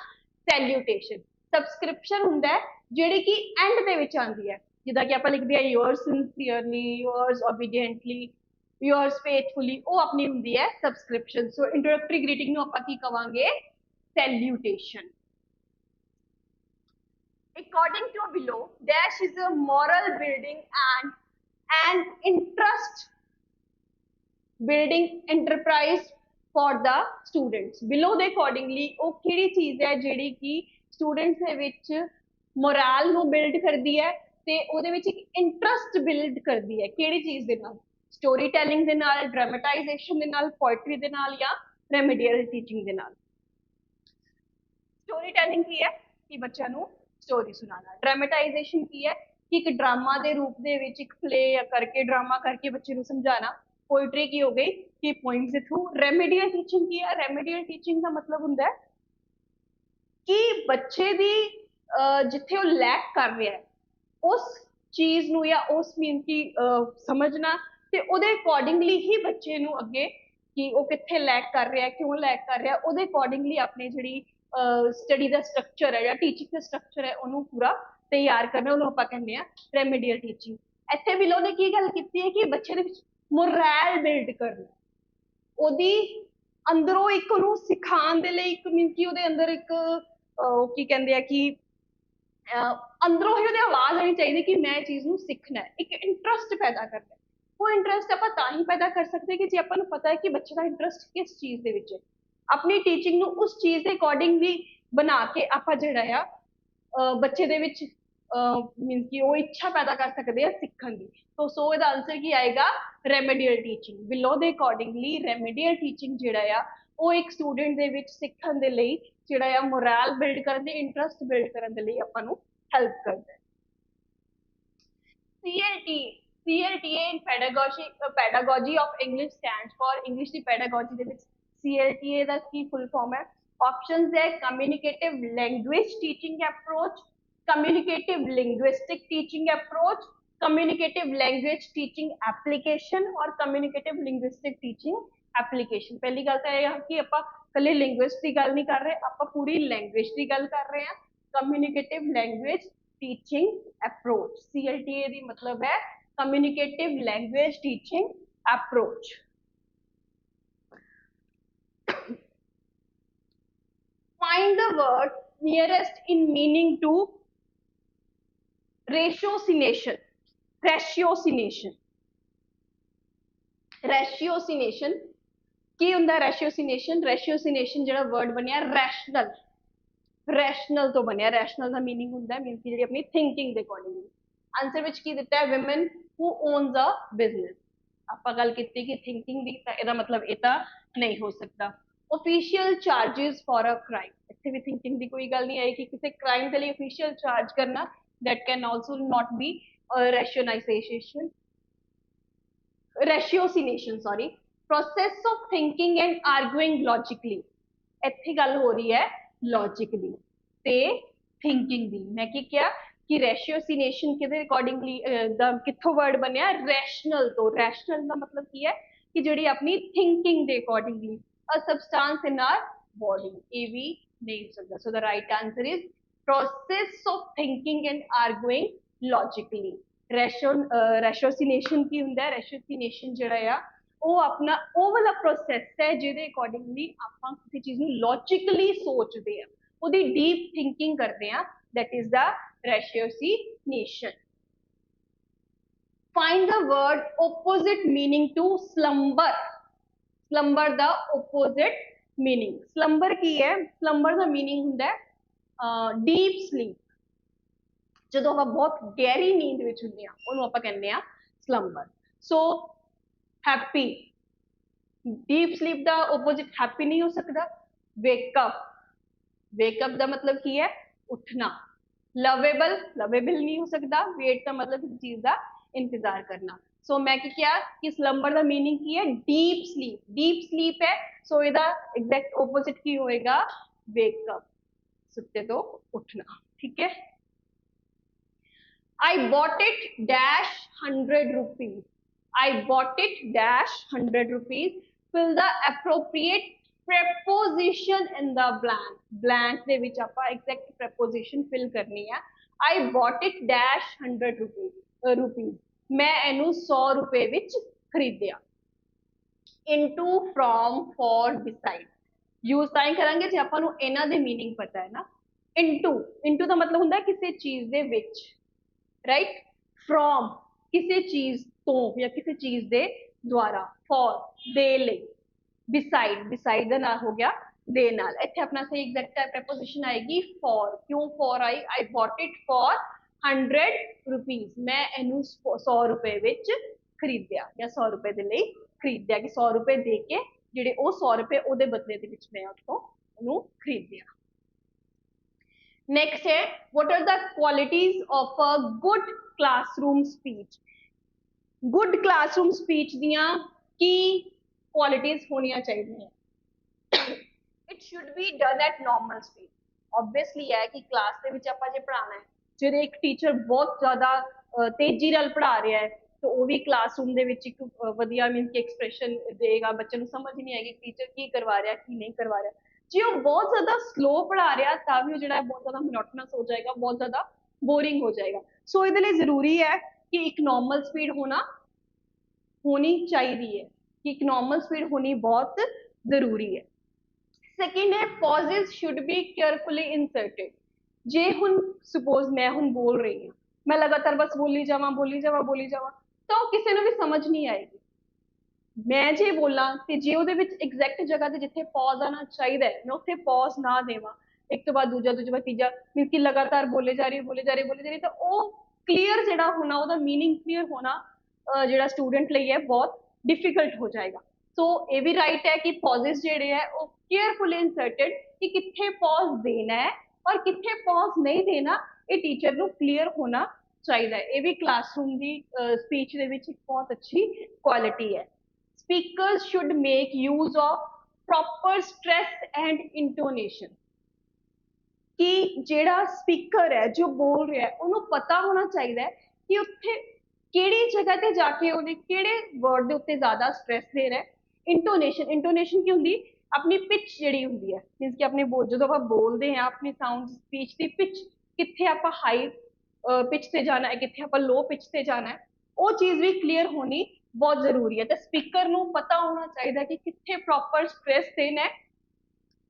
ਸੈल्यूटेशन। ਸਬਸਕ੍ਰਿਪਸ਼ਨ ਹੁੰਦਾ ਹੈ ਜਿਹੜੀ ਕਿ ਐਂਡ ਦੇ ਵਿੱਚ ਆਉਂਦੀ ਹੈ, ਜਿੱਦਾਂ ਕਿ ਆਪਾਂ ਲਿਖਦੇ ਆ yours sincerely, yours obediently, yours faithfully, ਉਹ ਆਪਣੀ ਹੁੰਦੀ ਹੈ ਸਬਸਕ੍ਰਿਪਸ਼ਨ। ਸੋ ਇੰਟਰੋਡਕਟਰੀ ਗ੍ਰੀਟਿੰਗ ਨੂੰ ਆਪਾਂ ਕੀ ਕਵਾਂਗੇ? ਸੈल्यूटेशन। According to below, dash is a moral building and an interest building enterprise for the students. Below ਦੇ accordingly ਉਹ ਕਿਹੜੀ ਚੀਜ਼ ਹੈ ਜਿਹੜੀ ਕਿ ਸਟੂਡੈਂਟਸ ਦੇ ਵਿੱਚ ਮੋਰਲ ਨੂੰ ਬਿਲਡ ਕਰਦੀ ਹੈ ਤੇ ਉਹਦੇ ਵਿੱਚ ਇੱਕ ਇੰਟਰਸਟ ਬਿਲਡ ਕਰਦੀ ਹੈ? ਕਿਹੜੀ ਚੀਜ਼ ਦੇ ਨਾਲ? ਸਟੋਰੀ ਟੈਲਿੰਗ ਦੇ ਨਾਲ, ਡਰਾਮੇਟਾਈਜੇਸ਼ਨ ਦੇ ਨਾਲ, ਪੋਇਟਰੀ ਦੇ ਨਾਲ, ਜਾਂ ਰੈਮੀਡੀਅਲ ਟੀਚਿੰਗ ਦੇ ਨਾਲ? ਸਟੋਰੀ ਟੈਲਿੰਗ ਕੀ ਹੈ? ਕਿ ਬੱਚਿਆਂ ਨੂੰ ਸਟੋਰੀ ਸੁਣਾਉਣਾ। ਡਰਾਮੇਟਾਈਜੇਸ਼ਨ ਕੀ ਹੈ? ਕਿ ਇੱਕ ਡਰਾਮਾ ਦੇ ਰੂਪ ਦੇ ਵਿੱਚ ਇੱਕ ਪਲੇ ਕਰਕੇ, ਡਰਾਮਾ ਕਰਕੇ ਬੱਚੇ ਨੂੰ ਸਮਝਾਣਾ। पोइट्री की हो गई कि पॉइंट्स के थ्रू। रेमेडियल टीचिंग की है? रेमेडियल टीचिंग का मतलब होंगे कि बच्चे दी जिथे वो लैक कर रहा है उस चीज नू या उस मीन की समझना ते उहदे अकॉर्डिंगली ही बच्चे नू अगे कि वो किथे लैक कर रहा है, क्यों लैक कर रहा है, उहदे अकॉर्डिंगली अपनी जिहड़ी स्टडी का स्ट्रक्चर है या टीचिंग का स्ट्रक्चर है उन्होंने पूरा तैयार करना, उन्होंने आपां कहंदे आ रेमेडियल टीचिंग। इत्थे बिलो ने की गल कीती है कि बच्चे दे विच मोरल बिल्ड करना, ओदी अंदरों एक ਉਹਨੂੰ ਸਿਖਾਉਣ ਦੇ ਲਈ ਇੱਕ ਮੀਨ ਕਿ ਉਹਦੇ ਅੰਦਰ ਇੱਕ ਕੀ ਕਹਿੰਦੇ ਆ ਕਿ ਅੰਦਰੋਂ ਹੀ ਉਹਦੀ ਆਵਾਜ਼ ਆਣੀ ਚਾਹੀਦੀ ਕਿ ਮੈਂ ਇਹ ਚੀਜ਼ ਨੂੰ ਸਿੱਖਣਾ ਹੈ, ਇੱਕ ਇੰਟਰਸਟ ਪੈਦਾ ਕਰਨਾ। ਉਹ ਇੰਟਰਸਟ ਆਪਾਂ ਤਾਂ ਹੀ ਪੈਦਾ ਕਰ ਸਕਦੇ ਕਿ ਜੇ ਆਪਾਂ ਨੂੰ ਪਤਾ ਹੈ ਕਿ ਬੱਚੇ ਦਾ ਇੰਟਰਸਟ ਕਿਸ ਚੀਜ਼ ਦੇ ਵਿੱਚ ਹੈ। ਆਪਣੀ ਟੀਚਿੰਗ ਨੂੰ ਉਸ ਚੀਜ਼ ਦੇ ਅਕੋਰਡਿੰਗਲੀ ਬਣਾ ਕੇ ਆਪਾਂ ਜਿਹੜਾ ਆ ਬੱਚੇ ਦੇ ਵਿੱਚ मीन कि वो इच्छा पैदा कर सकते हैं सीखने की। तो सो इसका आंसर की आएगा? Remedial teaching. बिलो दे अकॉर्डिंगली रेमेडियल टीचिंग जिहड़ा आ वो एक स्टूडेंट दे विच सीखण दे लई जिहड़ा आ मोरल बिल्ड करन दे, इंटरस्ट बिल्ड करन दे लई आपां नूं हेल्प करदा है। CLT, CLTA in pedagogy of English stands for English the pedagogy ਦੇ ਵਿੱਚ CLTA ਦਾ ਕੀ full form है? Options है communicative language teaching approach, communicative linguistic teaching approach, communicative language teaching application और communicative linguistic teaching application। पहली गल तो यह कि ਆਪਾਂ ਕੱਲੇ linguist ਦੀ ਗੱਲ नहीं कर रहे, ਆਪਾਂ पूरी language ਦੀ ਗੱਲ कर रहे हैं। communicative language teaching approach, CLTA ਦੀ मतलब है communicative language teaching approach। find the word nearest in meaning to ratiocination। ratiocination, ratiocination की हुंदा? ratiocination, ratiocination जिहड़ा वर्ड बनिया रैशनल, रैशनल तो बनिया। रैशनल का मीनिंग हुंदा मीन की जिहड़ी अपनी थिंकिंग दे अकॉर्डिंगली। आंसर विच की दिता है? Women who owns a business. आपां गल कीती कि थिंकिंग दी, तां इहदा मतलब इह तां नहीं हो सकता। Official charges for a crime, इत्थे भी थिंकिंग की कोई गल नहीं आई कि किसी क्राइम के लिए ऑफिशियल चार्ज करना, that can also not be rationalization, ratiocination sorry. Process of thinking and arguing logically, इत्थे गल हो रही है लॉजिकली ते थिंकिंग दी। मैं की क्या कि रेशियोसिनेशन के अकॉर्डिंगली कित्थों वर्ड बनया? रैशनल तो। रैशनल का मतलब की है कि जिहड़ी अपनी थिंकिंग दे accordingly. A substance in our body, ये भी नहीं हो सकता। So the right answer is process of thinking and arguing logically. Ratiocination की हुंदा है? रेशियोसिनेशन जिहड़ा आ वो अपना वो वाला प्रोसैस है जिहदे अकॉर्डिंगली आपां किसी चीज नूं लॉजिकली सोचदे आ, ਉਹਦੀ डीप थिंकिंग करते हैं, that is the ratiocination। find the word opposite meaning to slumber। slumber the opposite meaning। slumber की है? slumber का meaning होता है deep sleep, ਜਦੋਂ ਆਪਾਂ ਬਹੁਤ ਗਹਿਰੀ ਨੀਂਦ ਵਿੱਚ ਹੁੰਦੇ ਆ ਉਹਨੂੰ ਆਪਾਂ ਕਹਿੰਦੇ ਆ ਸਲੰਬਰ। ਸੋ ਹੈਪੀ, ਡੀਪ ਸਲੀਪ ਦਾ ਆਪੋजिट हैप्पी नहीं हो सकता, वेकअप, वेकअप का मतलब की है उठना। लवेबल, लवेबल नहीं हो सकता, वेट का मतलब किसी चीज का इंतजार करना। सो मैं क्या कि स्लंबर का मीनिंग की है डीप स्लीप, डीप स्लीप है। सो ਇਹਦਾ एग्जैक्ट ऑपोजिट की होएगा वेकअप, सुते तो उठना। ठीक है। I bought it dash 100 rupees, I bought it dash 100 rupees, fill the appropriate preposition in the blank, blank ਦੇ ਵਿੱਚ ਆਪਾਂ exact preposition fill ਕਰਨੀ ਹੈ। I bought it dash 100 rupees, ਮੈਂ ਇਹਨੂੰ 100 ਰੁਪਏ ਵਿੱਚ ਖਰੀਦਿਆ। into, from, for, beside use ਤਾਂ ਹੀ ਕਰਾਂਗੇ ਜੇ ਆਪਾਂ ਨੂੰ ਇਹਨਾਂ ਦੇ मीनिंग ਪਤਾ ਹੈ ਨਾ। into ਦਾ ਮਤਲਬ ਹੁੰਦਾ ਕਿਸੇ ਚੀਜ਼ ਦੇ ਵਿੱਚ, राइट। फ्रॉम किसी चीज तो या किसी चीज दे द्वारा, फॉर दे लई, बिसाइड, बिसाइड का नाम हो गया दे नाल। इत्थे अपना सही एग्जैक्ट प्रपोजिशन आएगी फॉर। क्यों for I? I bought it for 100 rupees, मैं इनू 100 रुपए विच खरीदिया या 100 रुपए दे लई खरीदिया, कि 100 रुपए दे के जिहड़े ओ 100 रुपए ओदे बदले दे विच मैं उत्थों उहनू खरीदिया। नेक्स्ट है what are the qualities of a good classroom speech. Good classroom speech दियां की क्वालिटीज होनियां चाहिए। It should be done at normal speed. Obviously है कि क्लास ਦੇ ਵਿੱਚ ਆਪਾਂ ਜੇ ਪੜਾਣਾ ਹੈ, ਜਿਹੜੇ ਇੱਕ ਟੀਚਰ ਬਹੁਤ ਜ਼ਿਆਦਾ ਤੇਜ਼ੀ ਨਾਲ ਪੜਾ ਰਿਹਾ ਹੈ तो वो भी क्लासरूम ਦੇ ਵਿੱਚ ਇੱਕ ਵਧੀਆ मीन कि एक्सप्रैशन देगा, बच्चे ਨੂੰ समझ नहीं आएगी टीचर की करवा रहा की नहीं करवा रहा। जे वो बहुत ज्यादा स्लो पढ़ा रहा ਤਾਂ ਵੀ ਉਹ ਜਿਹੜਾ ਬਹੁਤ ਜ਼ਿਆਦਾ ਮੋਨੋਟਨਸ ਹੋ ਜਾਏਗਾ, ਬਹੁਤ ਜ਼ਿਆਦਾ बोरिंग हो जाएगा। सो ਇਹਦੇ ਲਈ ਜ਼ਰੂਰੀ है कि एक नॉर्मल स्पीड होनी चाहिए है, कि एक नॉर्मल स्पीड होनी बहुत जरूरी है। सेकंड है pauses should be carefully inserted. जे हुन सपोज मैं हुन बोल रही हूँ, मैं लगातार बस बोली जावा तो किसी ने भी समझ नहीं आएगी। मैं जे बोला तो जे ਉਹਦੇ ਵਿੱਚ एग्जैक्ट जगह ਤੇ ਜਿੱਥੇ पॉज आना चाहिए मैं ਉੱਥੇ पॉज ना देवा, एक तो बाद दूजा बाद तीजा मीन कि लगातार बोले जा रही तो वो क्लीयर ਜਿਹੜਾ होना ਉਹਦਾ मीनिंग क्लीयर होना ਜਿਹੜਾ स्टूडेंट ਲਈ है बहुत डिफिकल्ट हो जाएगा। सो ये भी राइट है कि पॉजेस ਜਿਹੜੇ है वो केयरफुली इंसर्टेड, कि किथे पॉज देना है और किथे पॉज नहीं देना ये टीचर ਨੂੰ क्लीयर होना चाहिए। ये भी क्लासरूम की स्पीच ਦੇ ਵਿੱਚ बहुत अच्छी क्वालिटी है। Speakers should make use of proper stress and intonation, कि जेड़ा स्पीकर है जो बोल रहा है उन्होंने पता होना चाहिए कि उत्थे केड़ी जगह ते जाके उन्हें केड़े वर्ड दे उत्ते ज्यादा स्ट्रेस दे रहा है। इंटोनेशन, इंटोनेशन की हुंदी अपनी पिच जिहड़ी हुंदी है, मींस कि अपने जो आप बोलते हैं अपनी साउंड स्पीच की पिच कित्थे आपां हाई पिच से जाना है, कित्थे आपां लो पिच से जाना है, वो चीज़ भी क्लीयर होनी बहुत जरूरी है। तो स्पीकर नूं पता होना चाहिए कि कित्थे प्रॉपर स्ट्रेस देना है,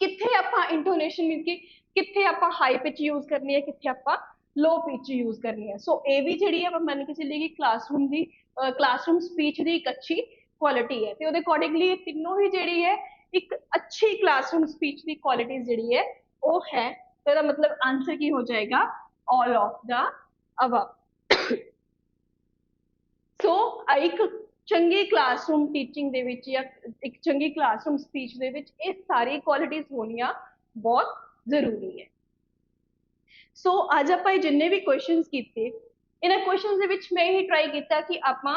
कित्थे आपां इंटोनेशन मीन कि कित्थे आपां हाई पिच यूज करनी है, कित्थे आपां लो पिच यूज करनी है। सो ये भी जिहड़ी है मन के चलिए कि क्लासरूम स्पीच की एक अच्छी क्वालिटी है। तो अकॉर्डिंगली तीनों ही जिहड़ी है एक अच्छी क्लासरूम स्पीच की क्वालिटीज जिहड़ी है वो है। तो इसका मतलब आंसर की हो जाएगा ऑल ऑफ द अबव। सो एक चंगी क्लासरूम टीचिंग दे विच या एक चंगी क्लासरूम स्पीच दे विच ये सारी क्वालिटीज होनियां बहुत जरूरी है। सो अज आप जिन्ने भी क्वेश्चंस कीते इन्हां क्वेश्चंस दे विच मैं यही ट्राई किया कि आपां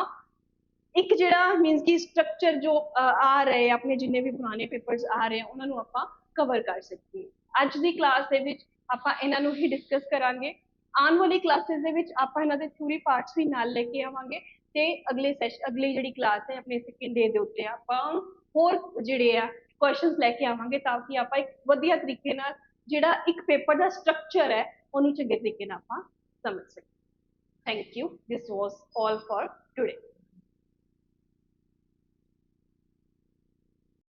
एक जिहड़ा मीनस कि स्ट्रक्चर जो आ रहे अपने जिन्ने भी पुराने पेपर्स आ रहे हैं उन्होंने आपां कवर कर सकीए। अज दी क्लास दे विच आपां इन्हां नूं ही डिस्कस करांगे। आने वाली क्लासेस दे विच आपां इन्हां दे थ्योरी पार्ट्स भी नाल लेके आवांगे ते अगले अगली जिहड़ी क्लास है अपने सेकंड डे दे उत्ते आपां होर जिहड़े आ क्वेश्चंस लेके आवांगे ताकि आपां एक वधिया तरीके नाल जिहड़ा एक पेपर दा स्ट्रक्चर है उहनूं चंगे तरीके नाल आपां समझ सकीए। Thank you, this was all for today.